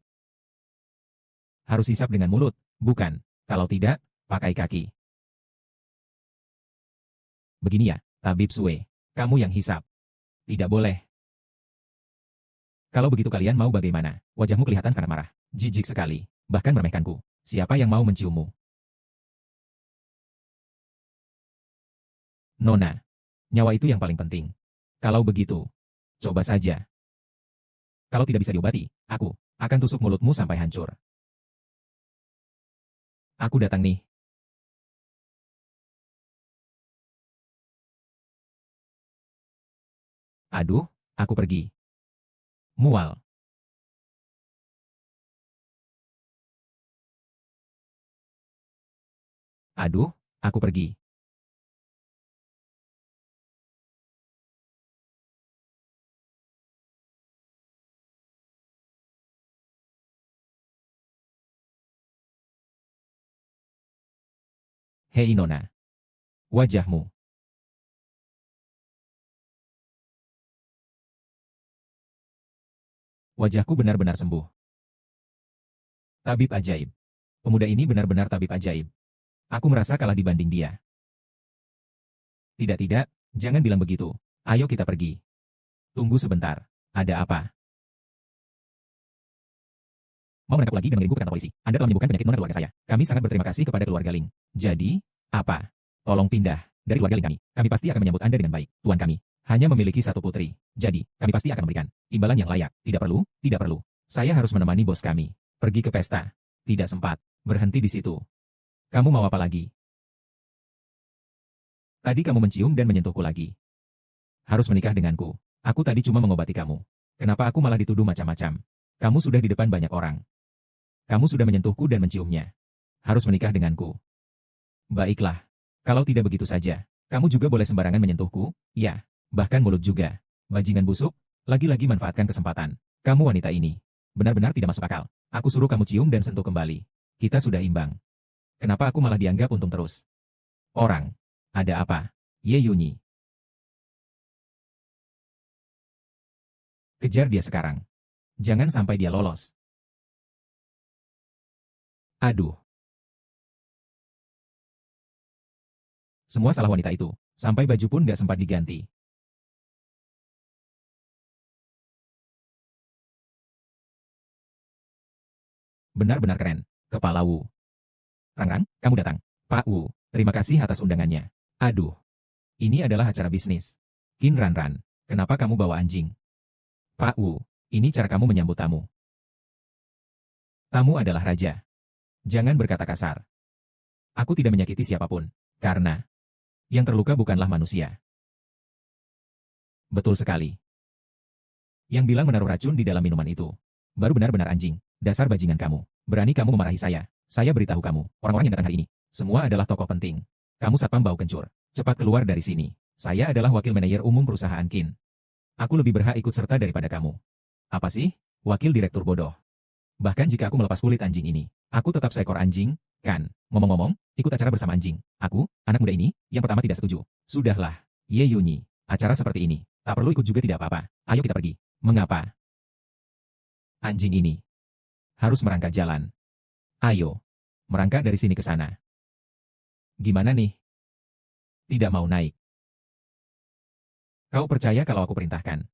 Harus hisap dengan mulut, bukan. Kalau tidak, pakai kaki. Begini ya, Tabib Sue. Kamu yang hisap. Tidak boleh. Kalau begitu kalian mau bagaimana? Wajahmu kelihatan sangat marah. Jijik sekali. Bahkan meremehkanku. Siapa yang mau menciummu? Nona, nyawa itu yang paling penting. Kalau begitu, coba saja. Kalau tidak bisa diobati, aku akan tusuk mulutmu sampai hancur. Aku datang nih. Aduh, aku pergi. Mual. Aduh, aku pergi. Hei Nona, wajahmu. Wajahku benar-benar sembuh. Tabib ajaib. Pemuda ini benar-benar tabib ajaib. Aku merasa kalah dibanding dia. Tidak, jangan bilang begitu. Ayo kita pergi. Tunggu sebentar. Ada apa? Mau menangkap lagi dan mengirimku ke kantor polisi. Anda telah menyembuhkan penyakit Nona keluarga saya. Kami sangat berterima kasih kepada keluarga Ling. Jadi, apa? Tolong pindah dari keluarga Ling kami. Kami pasti akan menyambut Anda dengan baik. Tuan kami hanya memiliki satu putri. Jadi, kami pasti akan memberikan imbalan yang layak. Tidak perlu, tidak perlu. Saya harus menemani bos kami. Pergi ke pesta. Tidak sempat. Berhenti di situ. Kamu mau apa lagi? Tadi kamu mencium dan menyentuhku lagi. Harus menikah denganku. Aku tadi cuma mengobati kamu. Kenapa aku malah dituduh macam-macam? Kamu sudah di depan banyak orang. Kamu sudah menyentuhku dan menciumnya. Harus menikah denganku. Baiklah. Kalau tidak begitu saja, kamu juga boleh sembarangan menyentuhku, ya. Bahkan mulut juga. Bajingan busuk, lagi-lagi manfaatkan kesempatan. Kamu wanita ini. Benar-benar tidak masuk akal. Aku suruh kamu cium dan sentuh kembali. Kita sudah imbang. Kenapa aku malah dianggap untung terus? Orang. Ada apa? Ye Yunyi. Kejar dia sekarang. Jangan sampai dia lolos. Aduh. Semua salah wanita itu. Sampai baju pun gak sempat diganti. Benar-benar keren. Kepala Wu. Rang-rang, kamu datang. Pak Wu, terima kasih atas undangannya. Aduh. Ini adalah acara bisnis. Qin Ran-ran, kenapa kamu bawa anjing? Pak Wu, ini cara kamu menyambut tamu. Tamu adalah raja. Jangan berkata kasar. Aku tidak menyakiti siapapun. Karena yang terluka bukanlah manusia. Betul sekali. Yang bilang menaruh racun di dalam minuman itu. Baru benar-benar anjing. Dasar bajingan kamu. Berani kamu memarahi saya. Saya beritahu kamu, orang-orang yang datang hari ini, semua adalah tokoh penting. Kamu satpam bau kencur. Cepat keluar dari sini. Saya adalah wakil manajer umum perusahaan Qin. Aku lebih berhak ikut serta daripada kamu. Apa sih? Wakil direktur bodoh. Bahkan jika aku melepas kulit anjing ini, aku tetap seekor anjing, kan? Ngomong-ngomong, ikut acara bersama anjing. Aku, anak muda ini, yang pertama tidak setuju. Sudahlah, Ye Yunyi. Acara seperti ini, tak perlu ikut juga tidak apa-apa. Ayo kita pergi. Mengapa? Anjing ini harus merangkak jalan. Ayo, merangkak dari sini ke sana. Gimana nih? Tidak mau naik. Kau percaya kalau aku perintahkan?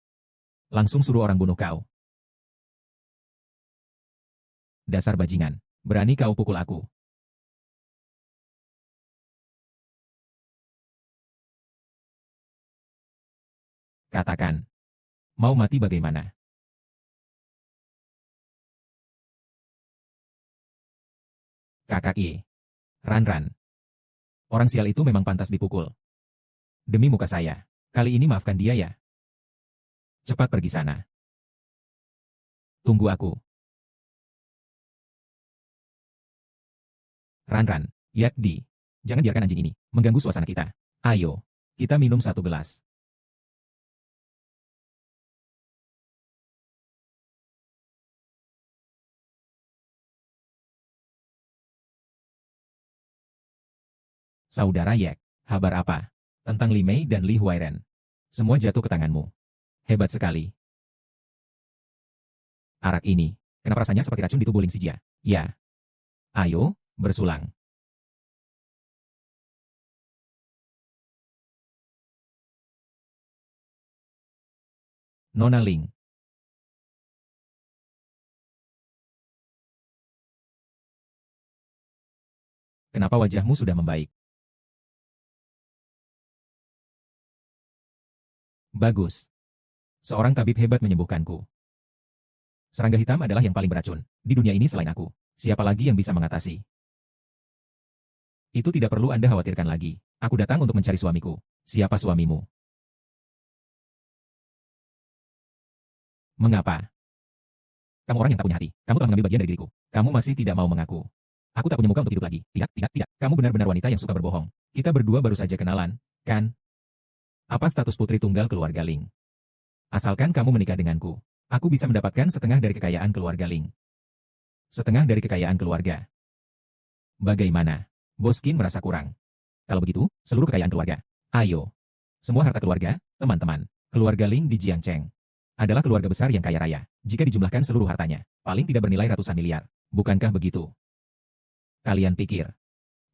Langsung suruh orang bunuh kau. Dasar bajingan. Berani kau pukul aku. Katakan. Mau mati bagaimana? Kakak Ye. Ran-ran. Orang sial itu memang pantas dipukul. Demi muka saya. Kali ini maafkan dia ya. Cepat pergi sana. Tunggu aku. Ran-ran. Yakdi. Jangan biarkan anjing ini mengganggu suasana kita. Ayo. Kita minum satu gelas. Saudara Yek. Kabar apa? Tentang Li Mei dan Li Huairen. Semua jatuh ke tanganmu. Hebat sekali. Arak ini. Kenapa rasanya seperti racun di tubuh Ling Xijia? Ya. Ayo, bersulang. Nona Ling. Kenapa wajahmu sudah membaik? Bagus. Seorang tabib hebat menyembuhkanku. Serangga hitam adalah yang paling beracun. Di dunia ini selain aku. Siapa lagi yang bisa mengatasi? Itu tidak perlu Anda khawatirkan lagi. Aku datang untuk mencari suamiku. Siapa suamimu? Mengapa? Kamu orang yang tak punya hati. Kamu telah mengambil bagian dari diriku. Kamu masih tidak mau mengaku. Aku tak punya muka untuk hidup lagi. Tidak, tidak, tidak. Kamu benar-benar wanita yang suka berbohong. Kita berdua baru saja kenalan, kan? Apa status putri tunggal keluarga Ling? Asalkan kamu menikah denganku, aku bisa mendapatkan setengah dari kekayaan keluarga Ling. Setengah dari kekayaan keluarga. Bagaimana? Boskin merasa kurang. Kalau begitu, seluruh kekayaan keluarga. Ayo. Semua harta keluarga, teman-teman. Keluarga Ling di Jiangcheng adalah keluarga besar yang kaya raya. Jika dijumlahkan seluruh hartanya, paling tidak bernilai ratusan miliar. Bukankah begitu? Kalian pikir,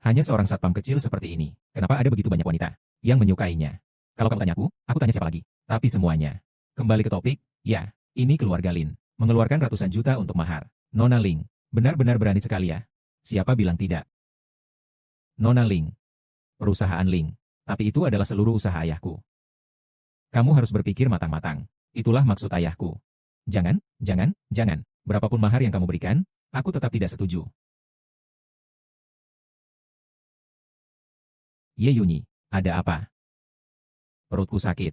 hanya seorang satpam kecil seperti ini, kenapa ada begitu banyak wanita yang menyukainya? Kalau kamu tanya aku tanya siapa lagi? Tapi semuanya. Kembali ke topik, ya, ini keluarga Lin. Mengeluarkan ratusan juta untuk mahar. Nona Ling, benar-benar berani sekali ya. Siapa bilang tidak? Nona Ling, perusahaan Ling. Tapi itu adalah seluruh usaha ayahku. Kamu harus berpikir matang-matang. Itulah maksud ayahku. Jangan, jangan, jangan. Berapapun mahar yang kamu berikan, aku tetap tidak setuju. Ye Yunyi, ada apa? Perutku sakit.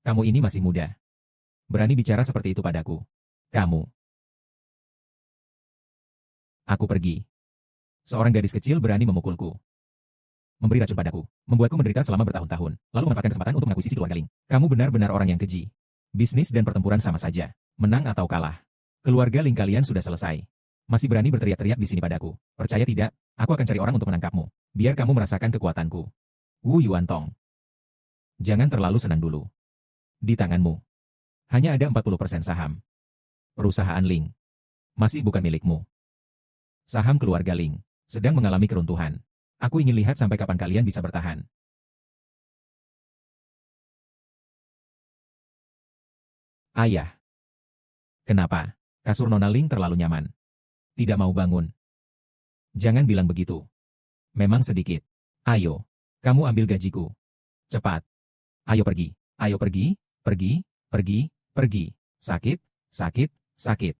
Kamu ini masih muda. Berani bicara seperti itu padaku. Kamu. Aku pergi. Seorang gadis kecil berani memukulku. Memberi racun padaku. Membuatku menderita selama bertahun-tahun. Lalu memanfaatkan kesempatan untuk mengakui sisi keluarga Ling. Kamu benar-benar orang yang keji. Bisnis dan pertempuran sama saja. Menang atau kalah. Keluarga Ling kalian sudah selesai. Masih berani berteriak-teriak di sini padaku. Percaya tidak, aku akan cari orang untuk menangkapmu. Biar kamu merasakan kekuatanku. Wu Yuantong. Jangan terlalu senang dulu. Di tanganmu. Hanya ada 40% saham. Perusahaan Ling. Masih bukan milikmu. Saham keluarga Ling. Sedang mengalami keruntuhan. Aku ingin lihat sampai kapan kalian bisa bertahan. Ayah. Kenapa? Kasur Nona Ling terlalu nyaman. Tidak mau bangun. Jangan bilang begitu. Memang sedikit. Ayo. Kamu ambil gajiku. Cepat. Ayo pergi. Ayo pergi. Pergi. Pergi. Pergi. Sakit. Sakit. Sakit.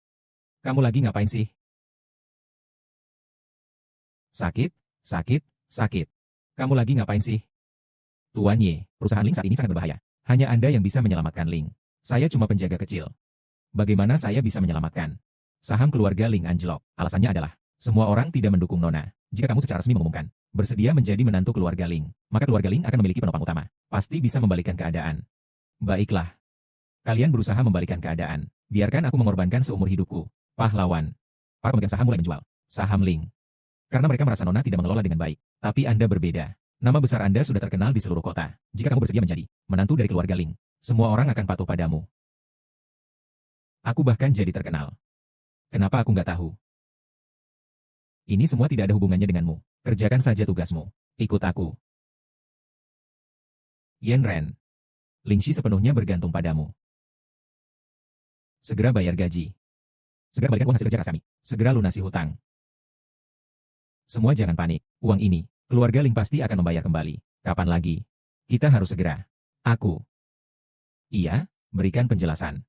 Kamu lagi ngapain sih? Sakit. Sakit. Sakit. Kamu lagi ngapain sih? Tuan Ye, perusahaan Ling saat ini sangat berbahaya. Hanya Anda yang bisa menyelamatkan Ling. Saya cuma penjaga kecil. Bagaimana saya bisa menyelamatkan? Saham keluarga Ling anjlok. Alasannya adalah, semua orang tidak mendukung Nona. Jika kamu secara resmi mengumumkan, bersedia menjadi menantu keluarga Ling, maka keluarga Ling akan memiliki penopang utama. Pasti bisa membalikkan keadaan. Baiklah. Kalian berusaha membalikkan keadaan. Biarkan aku mengorbankan seumur hidupku. Pahlawan. Para pemegang saham mulai menjual saham Ling. Karena mereka merasa Nona tidak mengelola dengan baik. Tapi Anda berbeda. Nama besar Anda sudah terkenal di seluruh kota. Jika kamu bersedia menjadi menantu dari keluarga Ling, semua orang akan patuh padamu. Aku bahkan jadi terkenal. Kenapa aku nggak tahu? Ini semua tidak ada hubungannya denganmu. Kerjakan saja tugasmu. Ikut aku. Yen Ren. Lingxi sepenuhnya bergantung padamu. Segera bayar gaji. Segera kembalikan uang hasil kerja keras kami. Segera lunasi hutang. Semua jangan panik. Uang ini, keluarga Ling pasti akan membayar kembali. Kapan lagi? Kita harus segera. Aku. Iya, berikan penjelasan.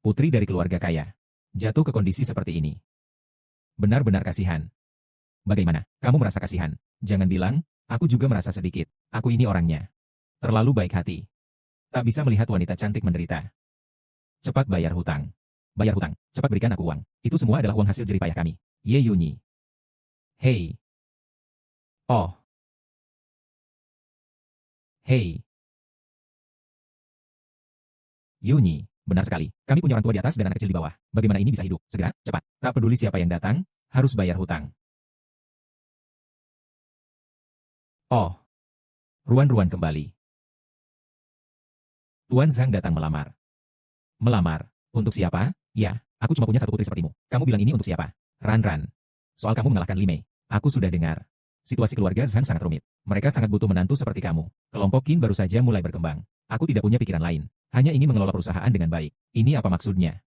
Putri dari keluarga kaya. Jatuh ke kondisi seperti ini. Benar-benar kasihan. Bagaimana? Kamu merasa kasihan? Jangan bilang, aku juga merasa sedikit. Aku ini orangnya. Terlalu baik hati. Tak bisa melihat wanita cantik menderita. Cepat bayar hutang. Bayar hutang. Cepat berikan aku uang. Itu semua adalah uang hasil jerih payah kami. Ye Yunyi. Hei. Oh. Hei. Yunyi. Benar sekali. Kami punya orang tua di atas dan anak kecil di bawah. Bagaimana ini bisa hidup? Segera, cepat. Tak peduli siapa yang datang, harus bayar hutang. Oh. Ruan-ruan kembali. Tuan Zhang datang melamar. Melamar. Untuk siapa? Ya, aku cuma punya satu putri sepertimu. Kamu bilang ini untuk siapa? Ran-Ran. Soal kamu mengalahkan Li Mei. Aku sudah dengar. Situasi keluarga Zhang sangat rumit. Mereka sangat butuh menantu seperti kamu. Kelompok Qin baru saja mulai berkembang. Aku tidak punya pikiran lain. Hanya ingin mengelola perusahaan dengan baik. Ini apa maksudnya?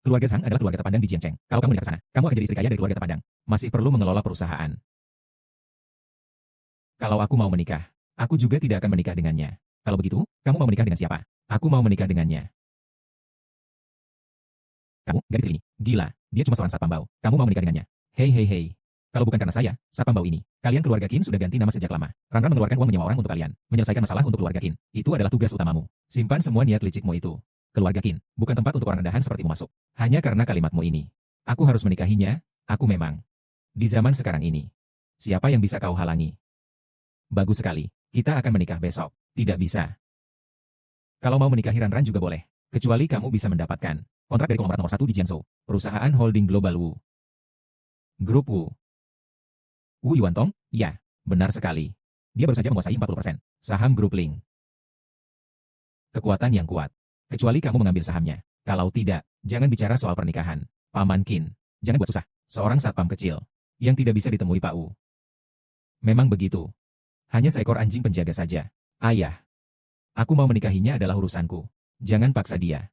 Keluarga Zhang adalah keluarga terpandang di Jiancheng. Kalau kamu menikah ke sana, kamu akan jadi istri kaya dari keluarga terpandang. Masih perlu mengelola perusahaan. Kalau aku mau menikah, aku juga tidak akan menikah dengannya. Kalau begitu, kamu mau menikah dengan siapa? Aku mau menikah dengannya. Kamu, gadis kecil ini, gila, dia cuma seorang satpam bau. Kamu mau menikah dengannya? Hei hei hei. Kalau bukan karena saya, satpam bau ini, kalian keluarga Qin sudah ganti nama sejak lama. Ran-Ran mengeluarkan uang menyewa orang untuk kalian, menyelesaikan masalah untuk keluarga Qin. Itu adalah tugas utamamu. Simpan semua niat licikmu itu. Keluarga Qin, bukan tempat untuk orang rendahan sepertimu masuk. Hanya karena kalimatmu ini. Aku harus menikahinya, aku memang. Di zaman sekarang ini. Siapa yang bisa kau halangi? Bagus sekali. Kita akan menikah besok. Tidak bisa. Kalau mau menikahi Ran-Ran juga boleh. Kecuali kamu bisa mendapatkan kontrak dari konglomerat nomor 1 di Jiangsu. Perusahaan holding global Wu. Grup Wu. Wu Yuantong? Ya, benar sekali. Dia baru saja menguasai 40% saham grup Ling. Kekuatan yang kuat. Kecuali kamu mengambil sahamnya. Kalau tidak, jangan bicara soal pernikahan. Paman Qin. Jangan buat susah. Seorang satpam kecil. Yang tidak bisa ditemui Pak Wu. Memang begitu. Hanya seekor anjing penjaga saja. Ayah. Aku mau menikahinya adalah urusanku. Jangan paksa dia.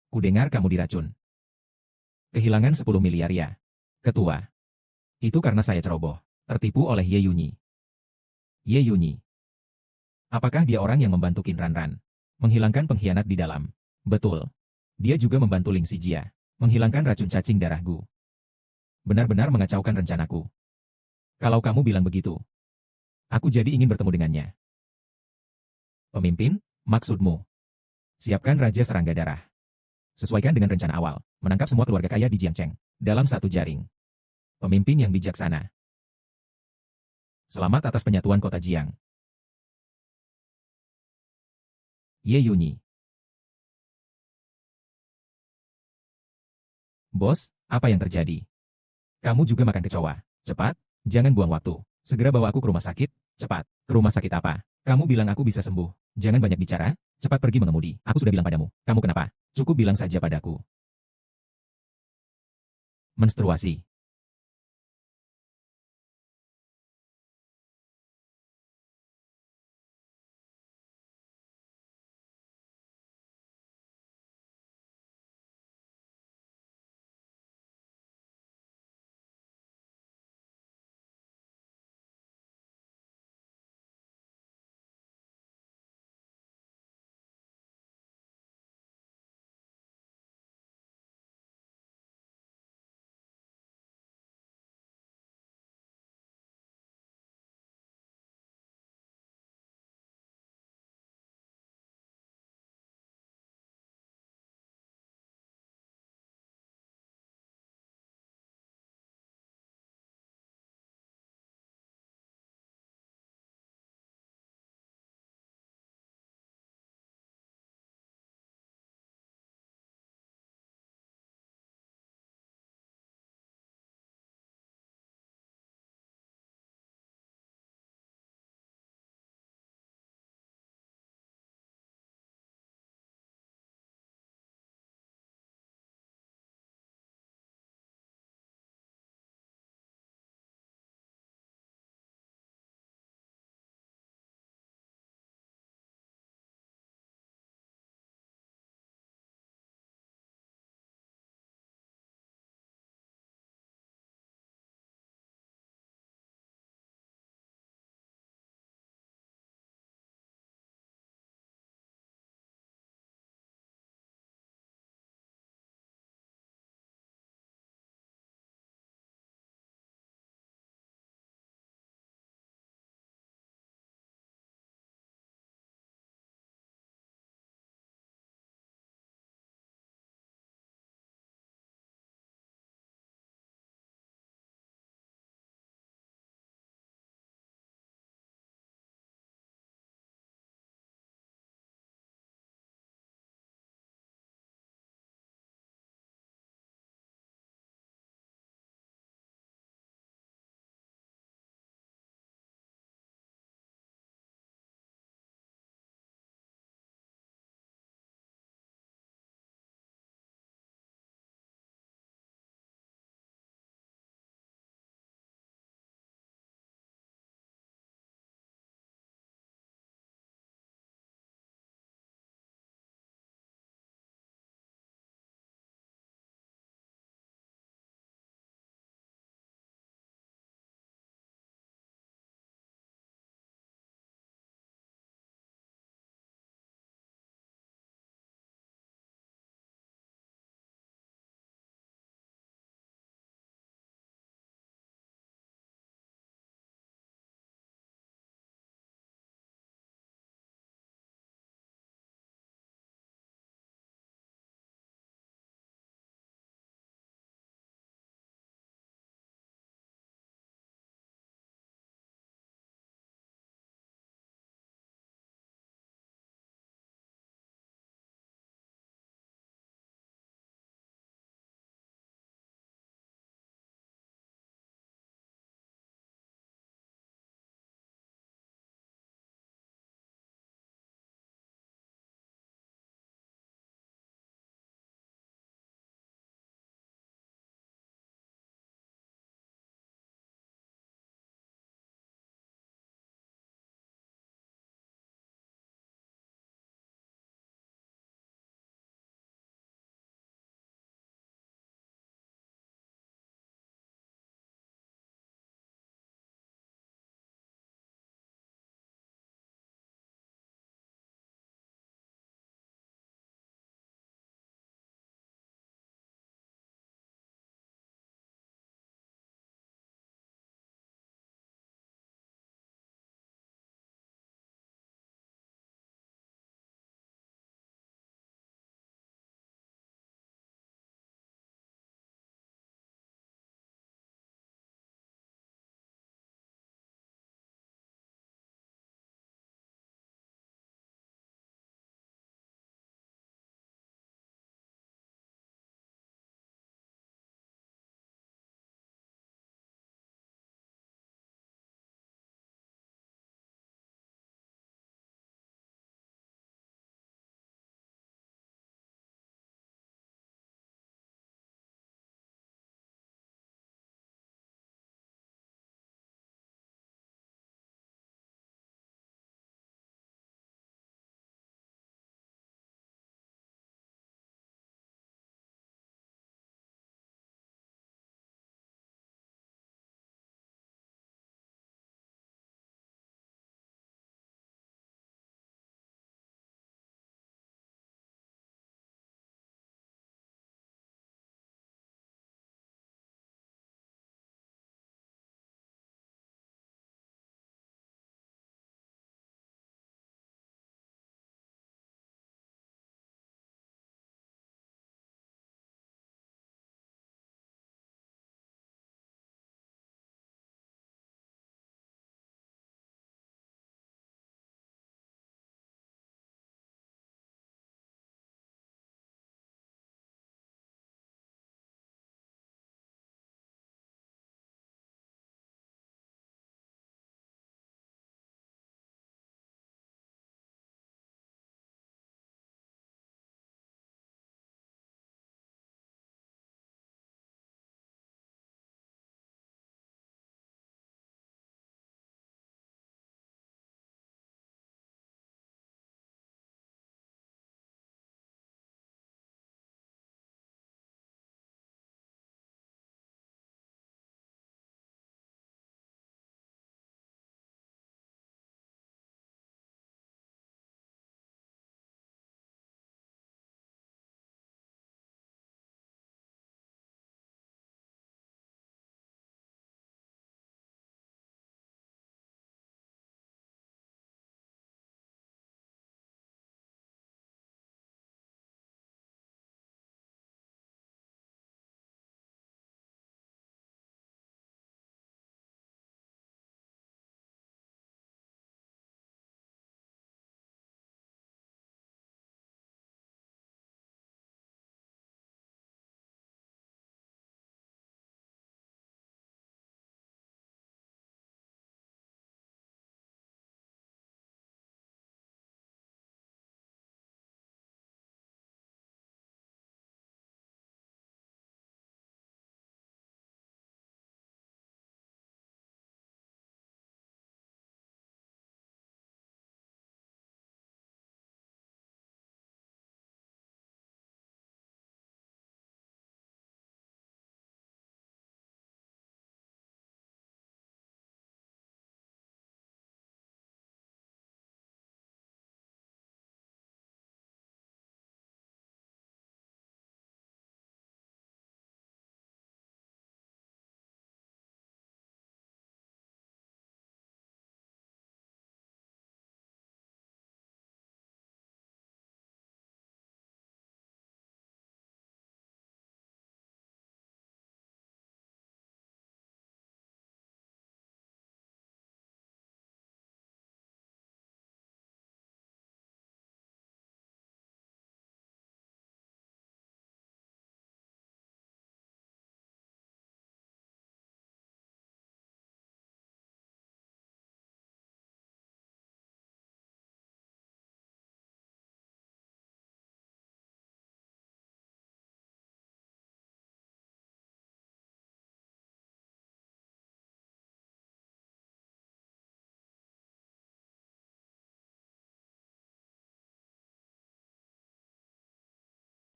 Kudengar kamu diracun. Kehilangan 10 miliar ya. Ketua. Itu karena saya ceroboh. Tertipu oleh Ye Yunyi. Ye Yunyi. Apakah dia orang yang membantu Qin Ranran? Menghilangkan pengkhianat di dalam. Betul. Dia juga membantu Ling Xijia. Menghilangkan racun cacing darah Gu. Benar-benar mengacaukan rencanaku. Kalau kamu bilang begitu, aku jadi ingin bertemu dengannya. Pemimpin, maksudmu? Siapkan Raja Serangga Darah. Sesuaikan dengan rencana awal, menangkap semua keluarga kaya di Jiangcheng, dalam satu jaring. Pemimpin yang bijaksana. Selamat atas penyatuan kota Jiang. Ye Yunyi. Bos, apa yang terjadi? Kamu juga makan kecoa. Cepat, jangan buang waktu. Segera bawa aku ke rumah sakit. Cepat. Ke rumah sakit apa? Kamu bilang aku bisa sembuh. Jangan banyak bicara. Cepat pergi mengemudi. Aku sudah bilang padamu. Kamu kenapa? Cukup bilang saja padaku. Menstruasi.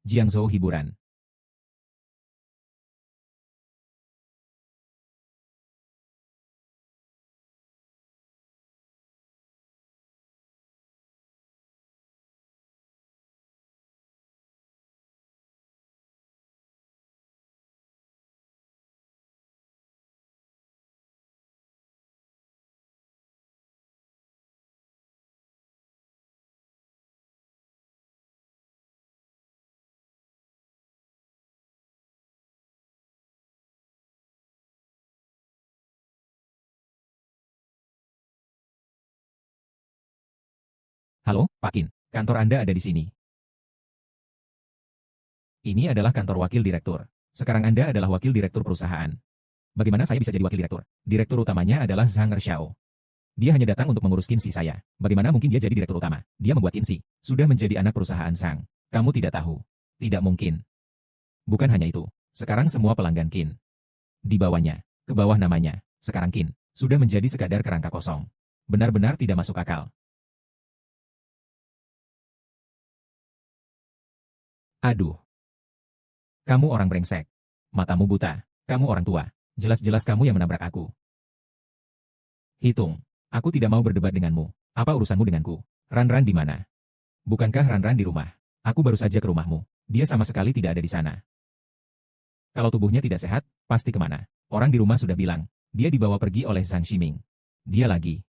Jiangzhou hiburan. Halo, Pak Qin. Kantor Anda ada di sini. Ini adalah kantor wakil direktur. Sekarang Anda adalah wakil direktur perusahaan. Bagaimana saya bisa jadi wakil direktur? Direktur utamanya adalah Zhang Erxiao. Dia hanya datang untuk mengurus Kinsi saya. Bagaimana mungkin dia jadi direktur utama? Dia membuat Kinsi. Sudah menjadi anak perusahaan Zhang. Kamu tidak tahu. Tidak mungkin. Bukan hanya itu. Sekarang semua pelanggan Kin. Di bawahnya. Ke bawah namanya. Sekarang Kin. Sudah menjadi sekadar kerangka kosong. Benar-benar tidak masuk akal. Aduh. Kamu orang brengsek. Matamu buta. Kamu orang tua. Jelas-jelas kamu yang menabrak aku. Hitung. Aku tidak mau berdebat denganmu. Apa urusanmu denganku? Ran-Ran di mana? Bukankah Ran-Ran di rumah? Aku baru saja ke rumahmu. Dia sama sekali tidak ada di sana. Kalau tubuhnya tidak sehat, pasti kemana? Orang di rumah sudah bilang. Dia dibawa pergi oleh Zhang Ximing. Dia lagi.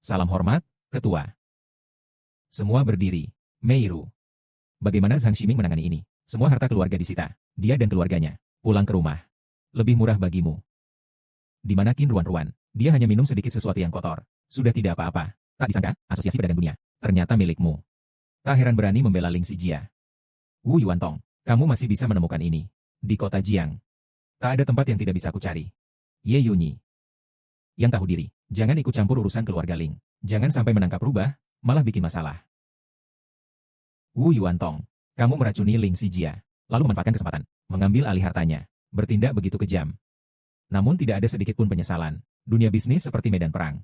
Salam hormat, Ketua. Semua berdiri. Meiru. Bagaimana Zhang Ximing menangani ini? Semua harta keluarga disita. Dia dan keluarganya. Pulang ke rumah. Lebih murah bagimu. Di mana Qin Ruan-Ruan? Dia hanya minum sedikit sesuatu yang kotor. Sudah tidak apa-apa. Tak disangka, Asosiasi Pedagang Dunia. Ternyata milikmu. Tak heran berani membela Ling Xijia. Wu Yuantong, kamu masih bisa menemukan ini. Di kota Jiang. Tak ada tempat yang tidak bisa aku cari. Ye Yunyi. Yang tahu diri, jangan ikut campur urusan keluarga Ling. Jangan sampai menangkap rubah, malah bikin masalah. Wu Yuantong, kamu meracuni Ling Xijia, lalu memanfaatkan kesempatan, mengambil alih hartanya, bertindak begitu kejam. Namun tidak ada sedikit pun penyesalan. Dunia bisnis seperti medan perang.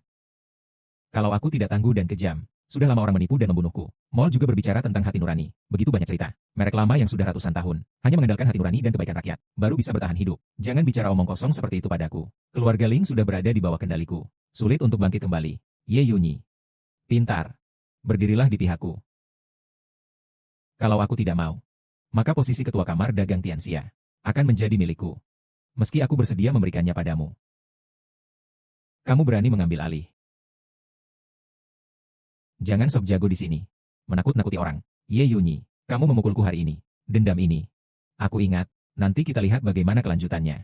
Kalau aku tidak tangguh dan kejam, sudah lama orang menipu dan membunuhku. Mall juga berbicara tentang hati nurani. Begitu banyak cerita. Merek lama yang sudah ratusan tahun, hanya mengandalkan hati nurani dan kebaikan rakyat, baru bisa bertahan hidup. Jangan bicara omong kosong seperti itu padaku. Keluarga Ling sudah berada di bawah kendaliku. Sulit untuk bangkit kembali. Ye Yunyi. Pintar. Berdirilah di pihakku. Kalau aku tidak mau, maka posisi ketua kamar dagang Tianxia akan menjadi milikku. Meski aku bersedia memberikannya padamu. Kamu berani mengambil alih. Jangan sok jago di sini. Menakut-nakuti orang. Ye Yunyi, kamu memukulku hari ini. Dendam ini. Aku ingat, nanti kita lihat bagaimana kelanjutannya.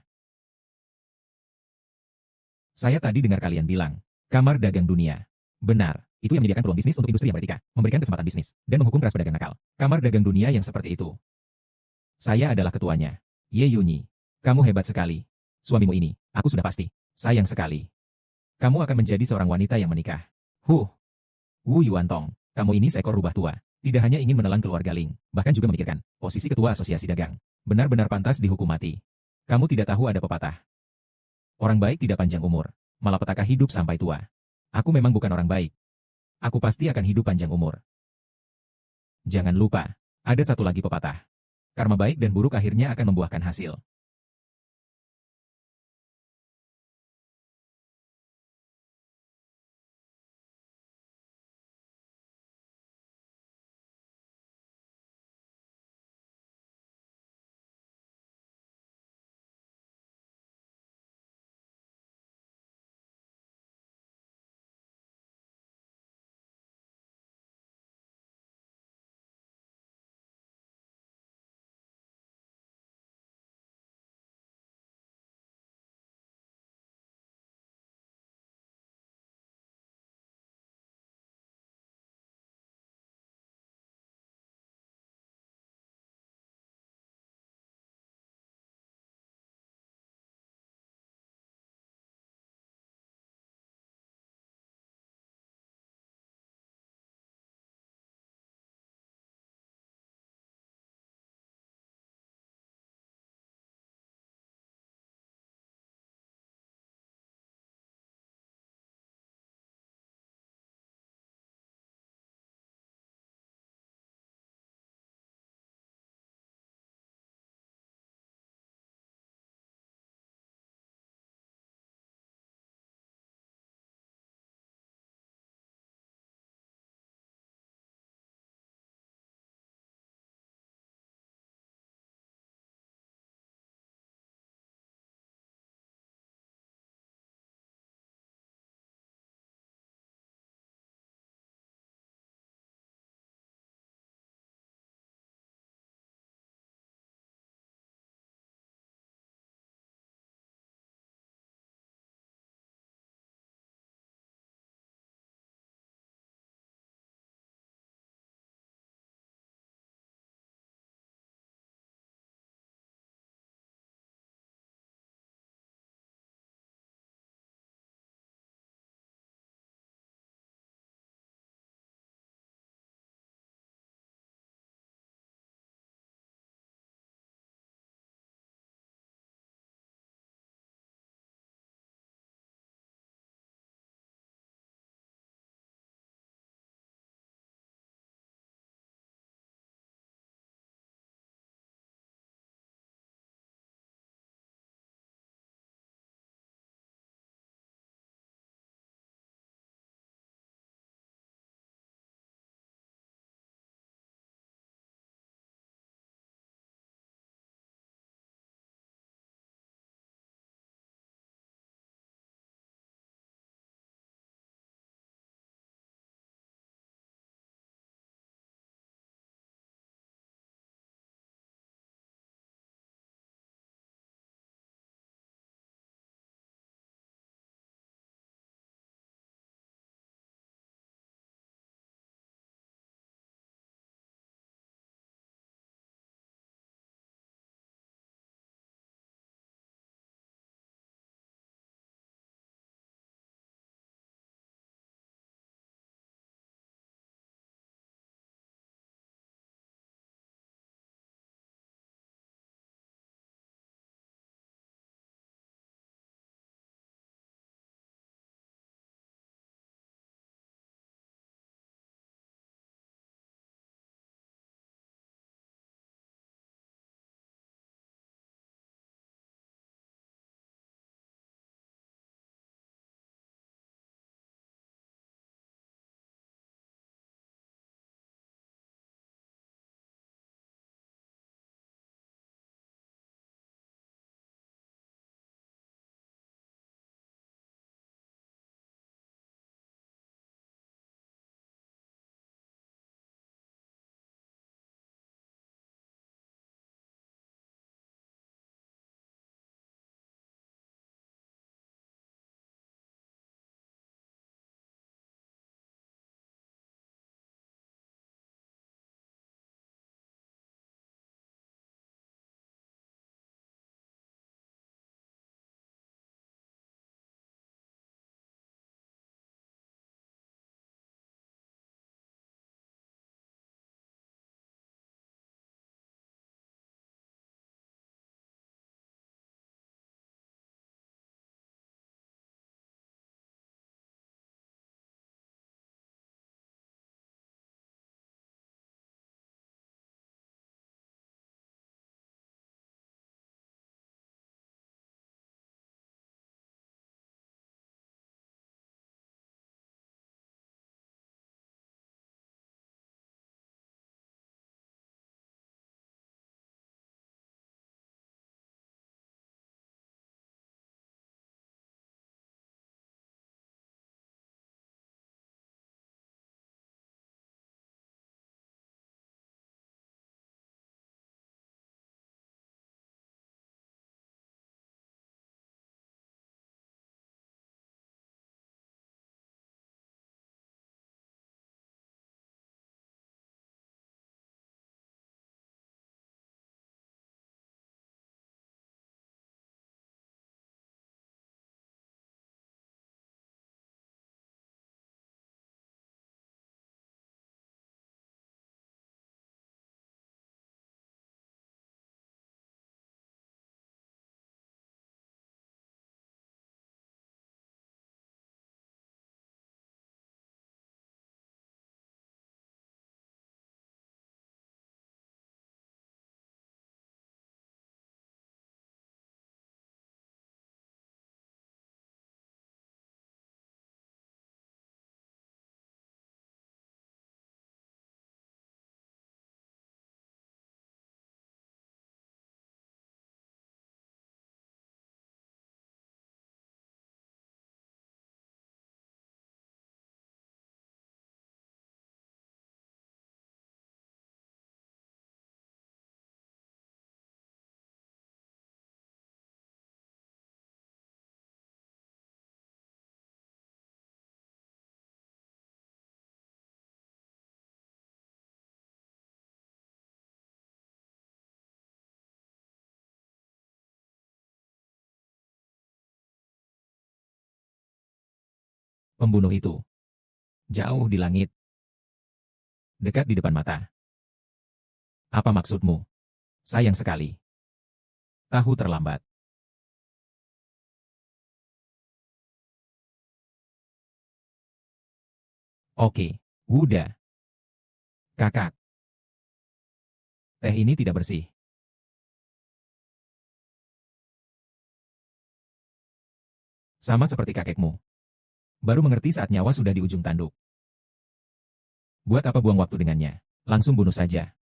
Saya tadi dengar kalian bilang, kamar dagang dunia. Benar, itu yang menyediakan peluang bisnis untuk industri yang beretika, memberikan kesempatan bisnis, dan menghukum keras pedagang nakal. Kamar dagang dunia yang seperti itu. Saya adalah ketuanya. Ye Yunyi, kamu hebat sekali. Suamimu ini, aku sudah pasti, sayang sekali. Kamu akan menjadi seorang wanita yang menikah. Wu Yuantong, kamu ini seekor rubah tua. Tidak hanya ingin menelan keluarga Ling, bahkan juga memikirkan posisi ketua asosiasi dagang. Benar-benar pantas dihukum mati. Kamu tidak tahu ada pepatah. Orang baik tidak panjang umur, malapetaka hidup sampai tua. Aku memang bukan orang baik. Aku pasti akan hidup panjang umur. Jangan lupa, ada satu lagi pepatah. Karma baik dan buruk akhirnya akan membuahkan hasil. Pembunuh itu. Jauh di langit. Dekat di depan mata. Apa maksudmu? Sayang sekali. Tahu terlambat. Oke. Udah. Kakak. Teh ini tidak bersih. Sama seperti kakekmu. Baru mengerti saat nyawa sudah di ujung tanduk. Buat apa buang waktu dengannya? Langsung bunuh saja.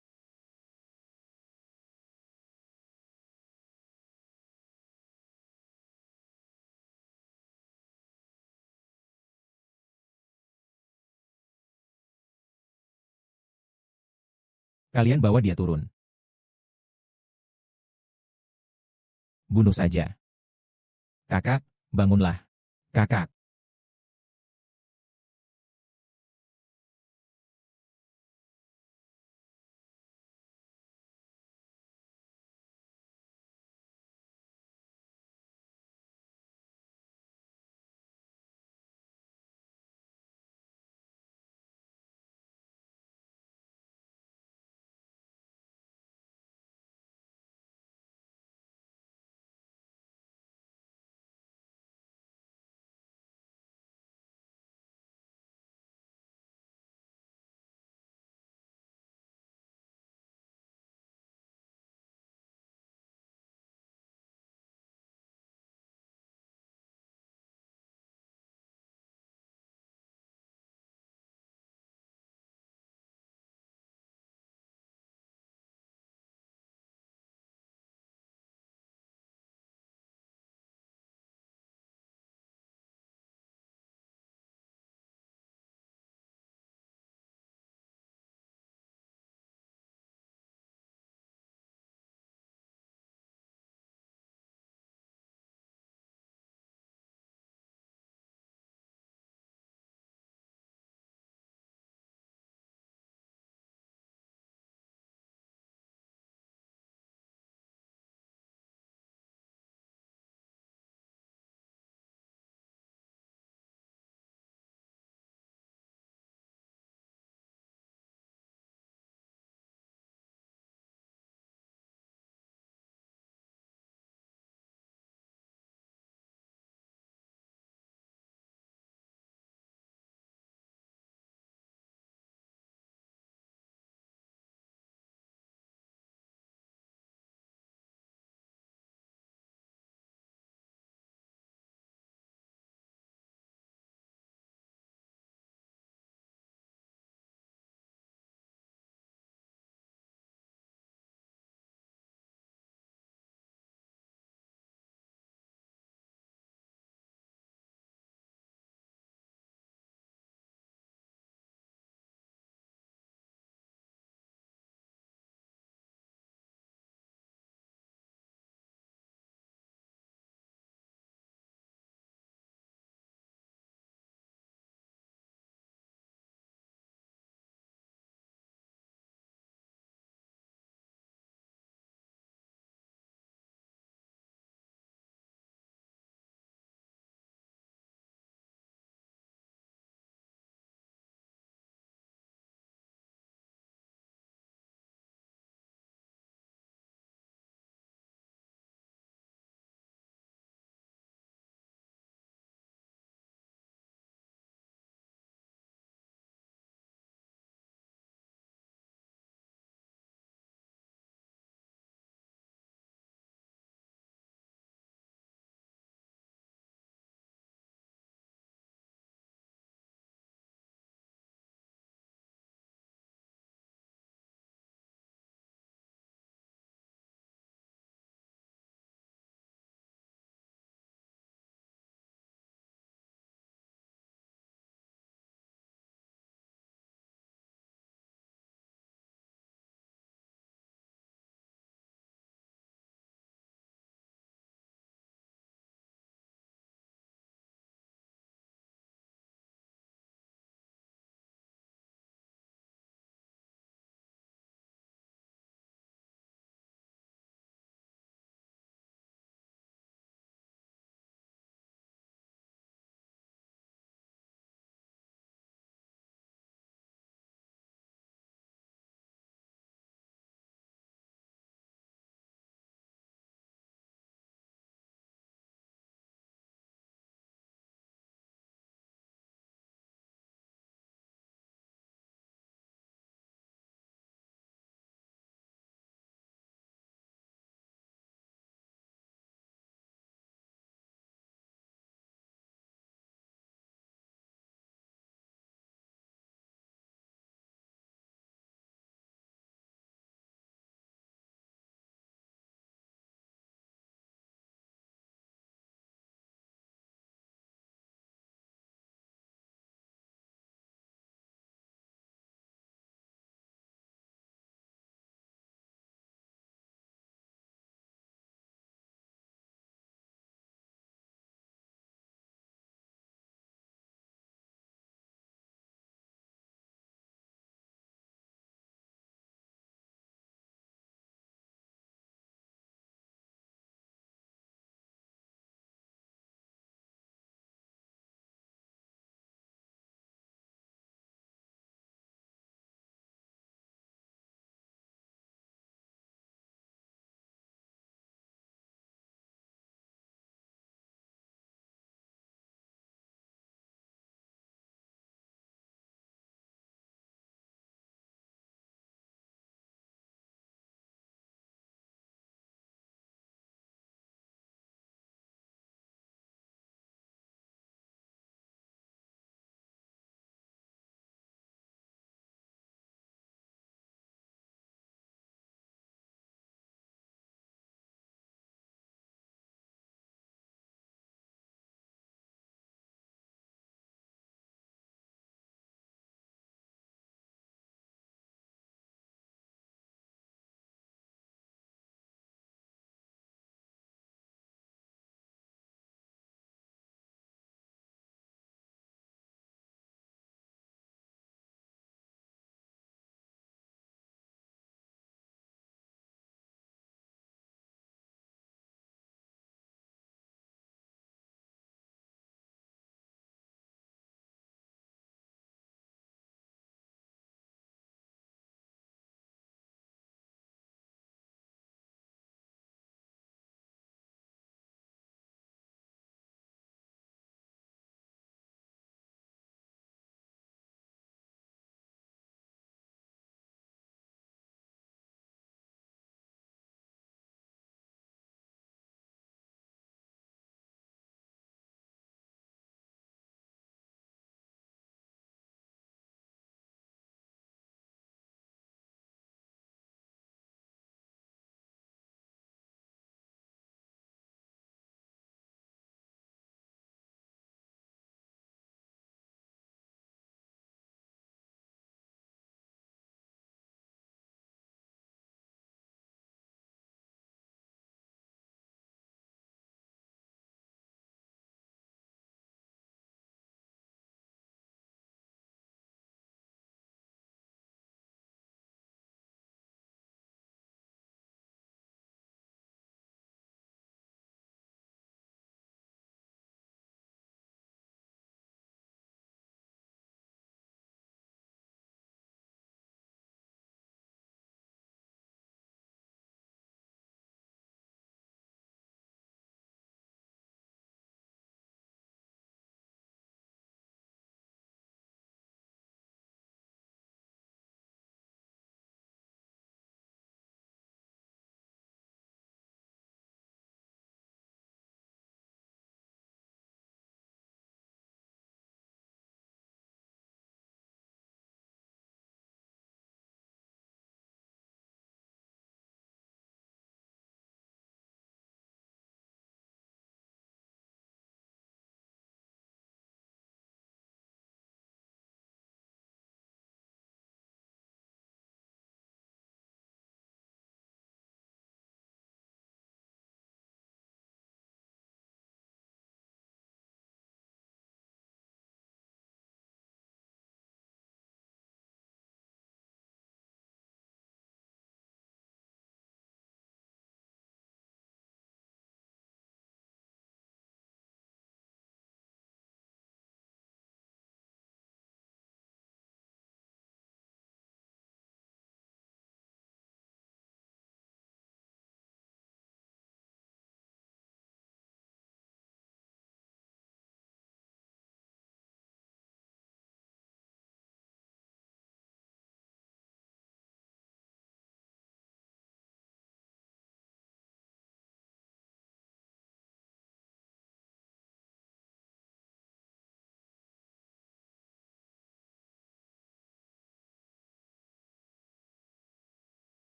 Kalian bawa dia turun. Bunuh saja. Kakak, bangunlah. Kakak.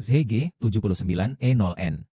ZG 79E0N.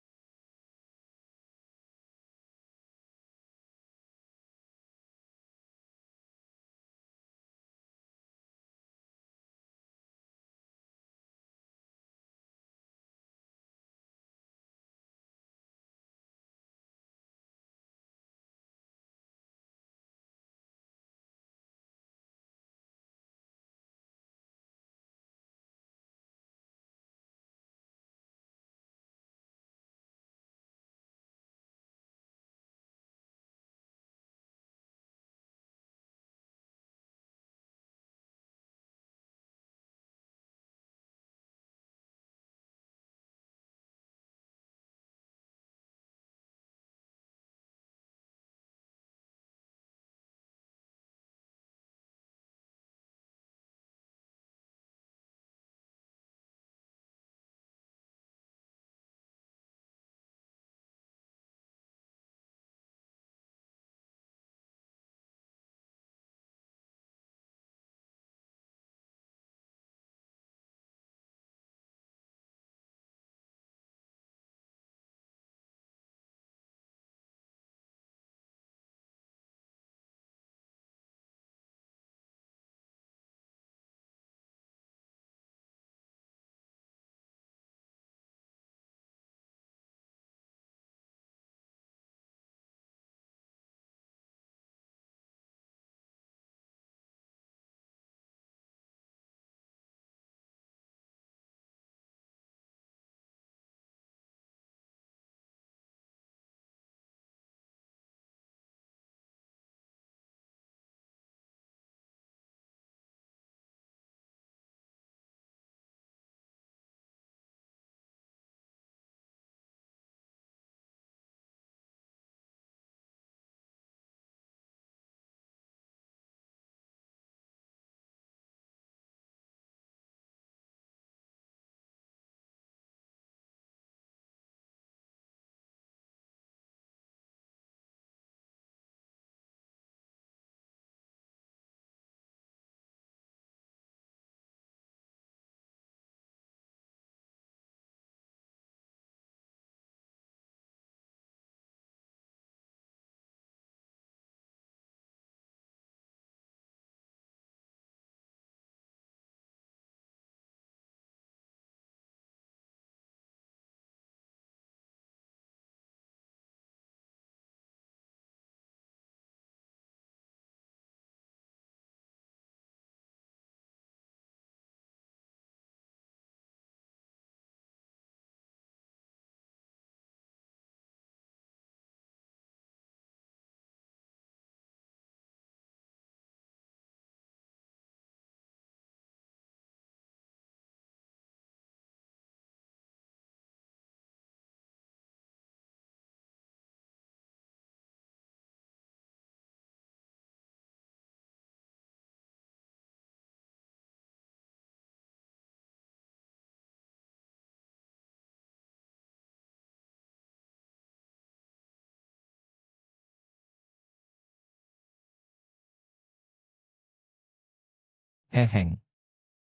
Heng.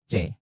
C.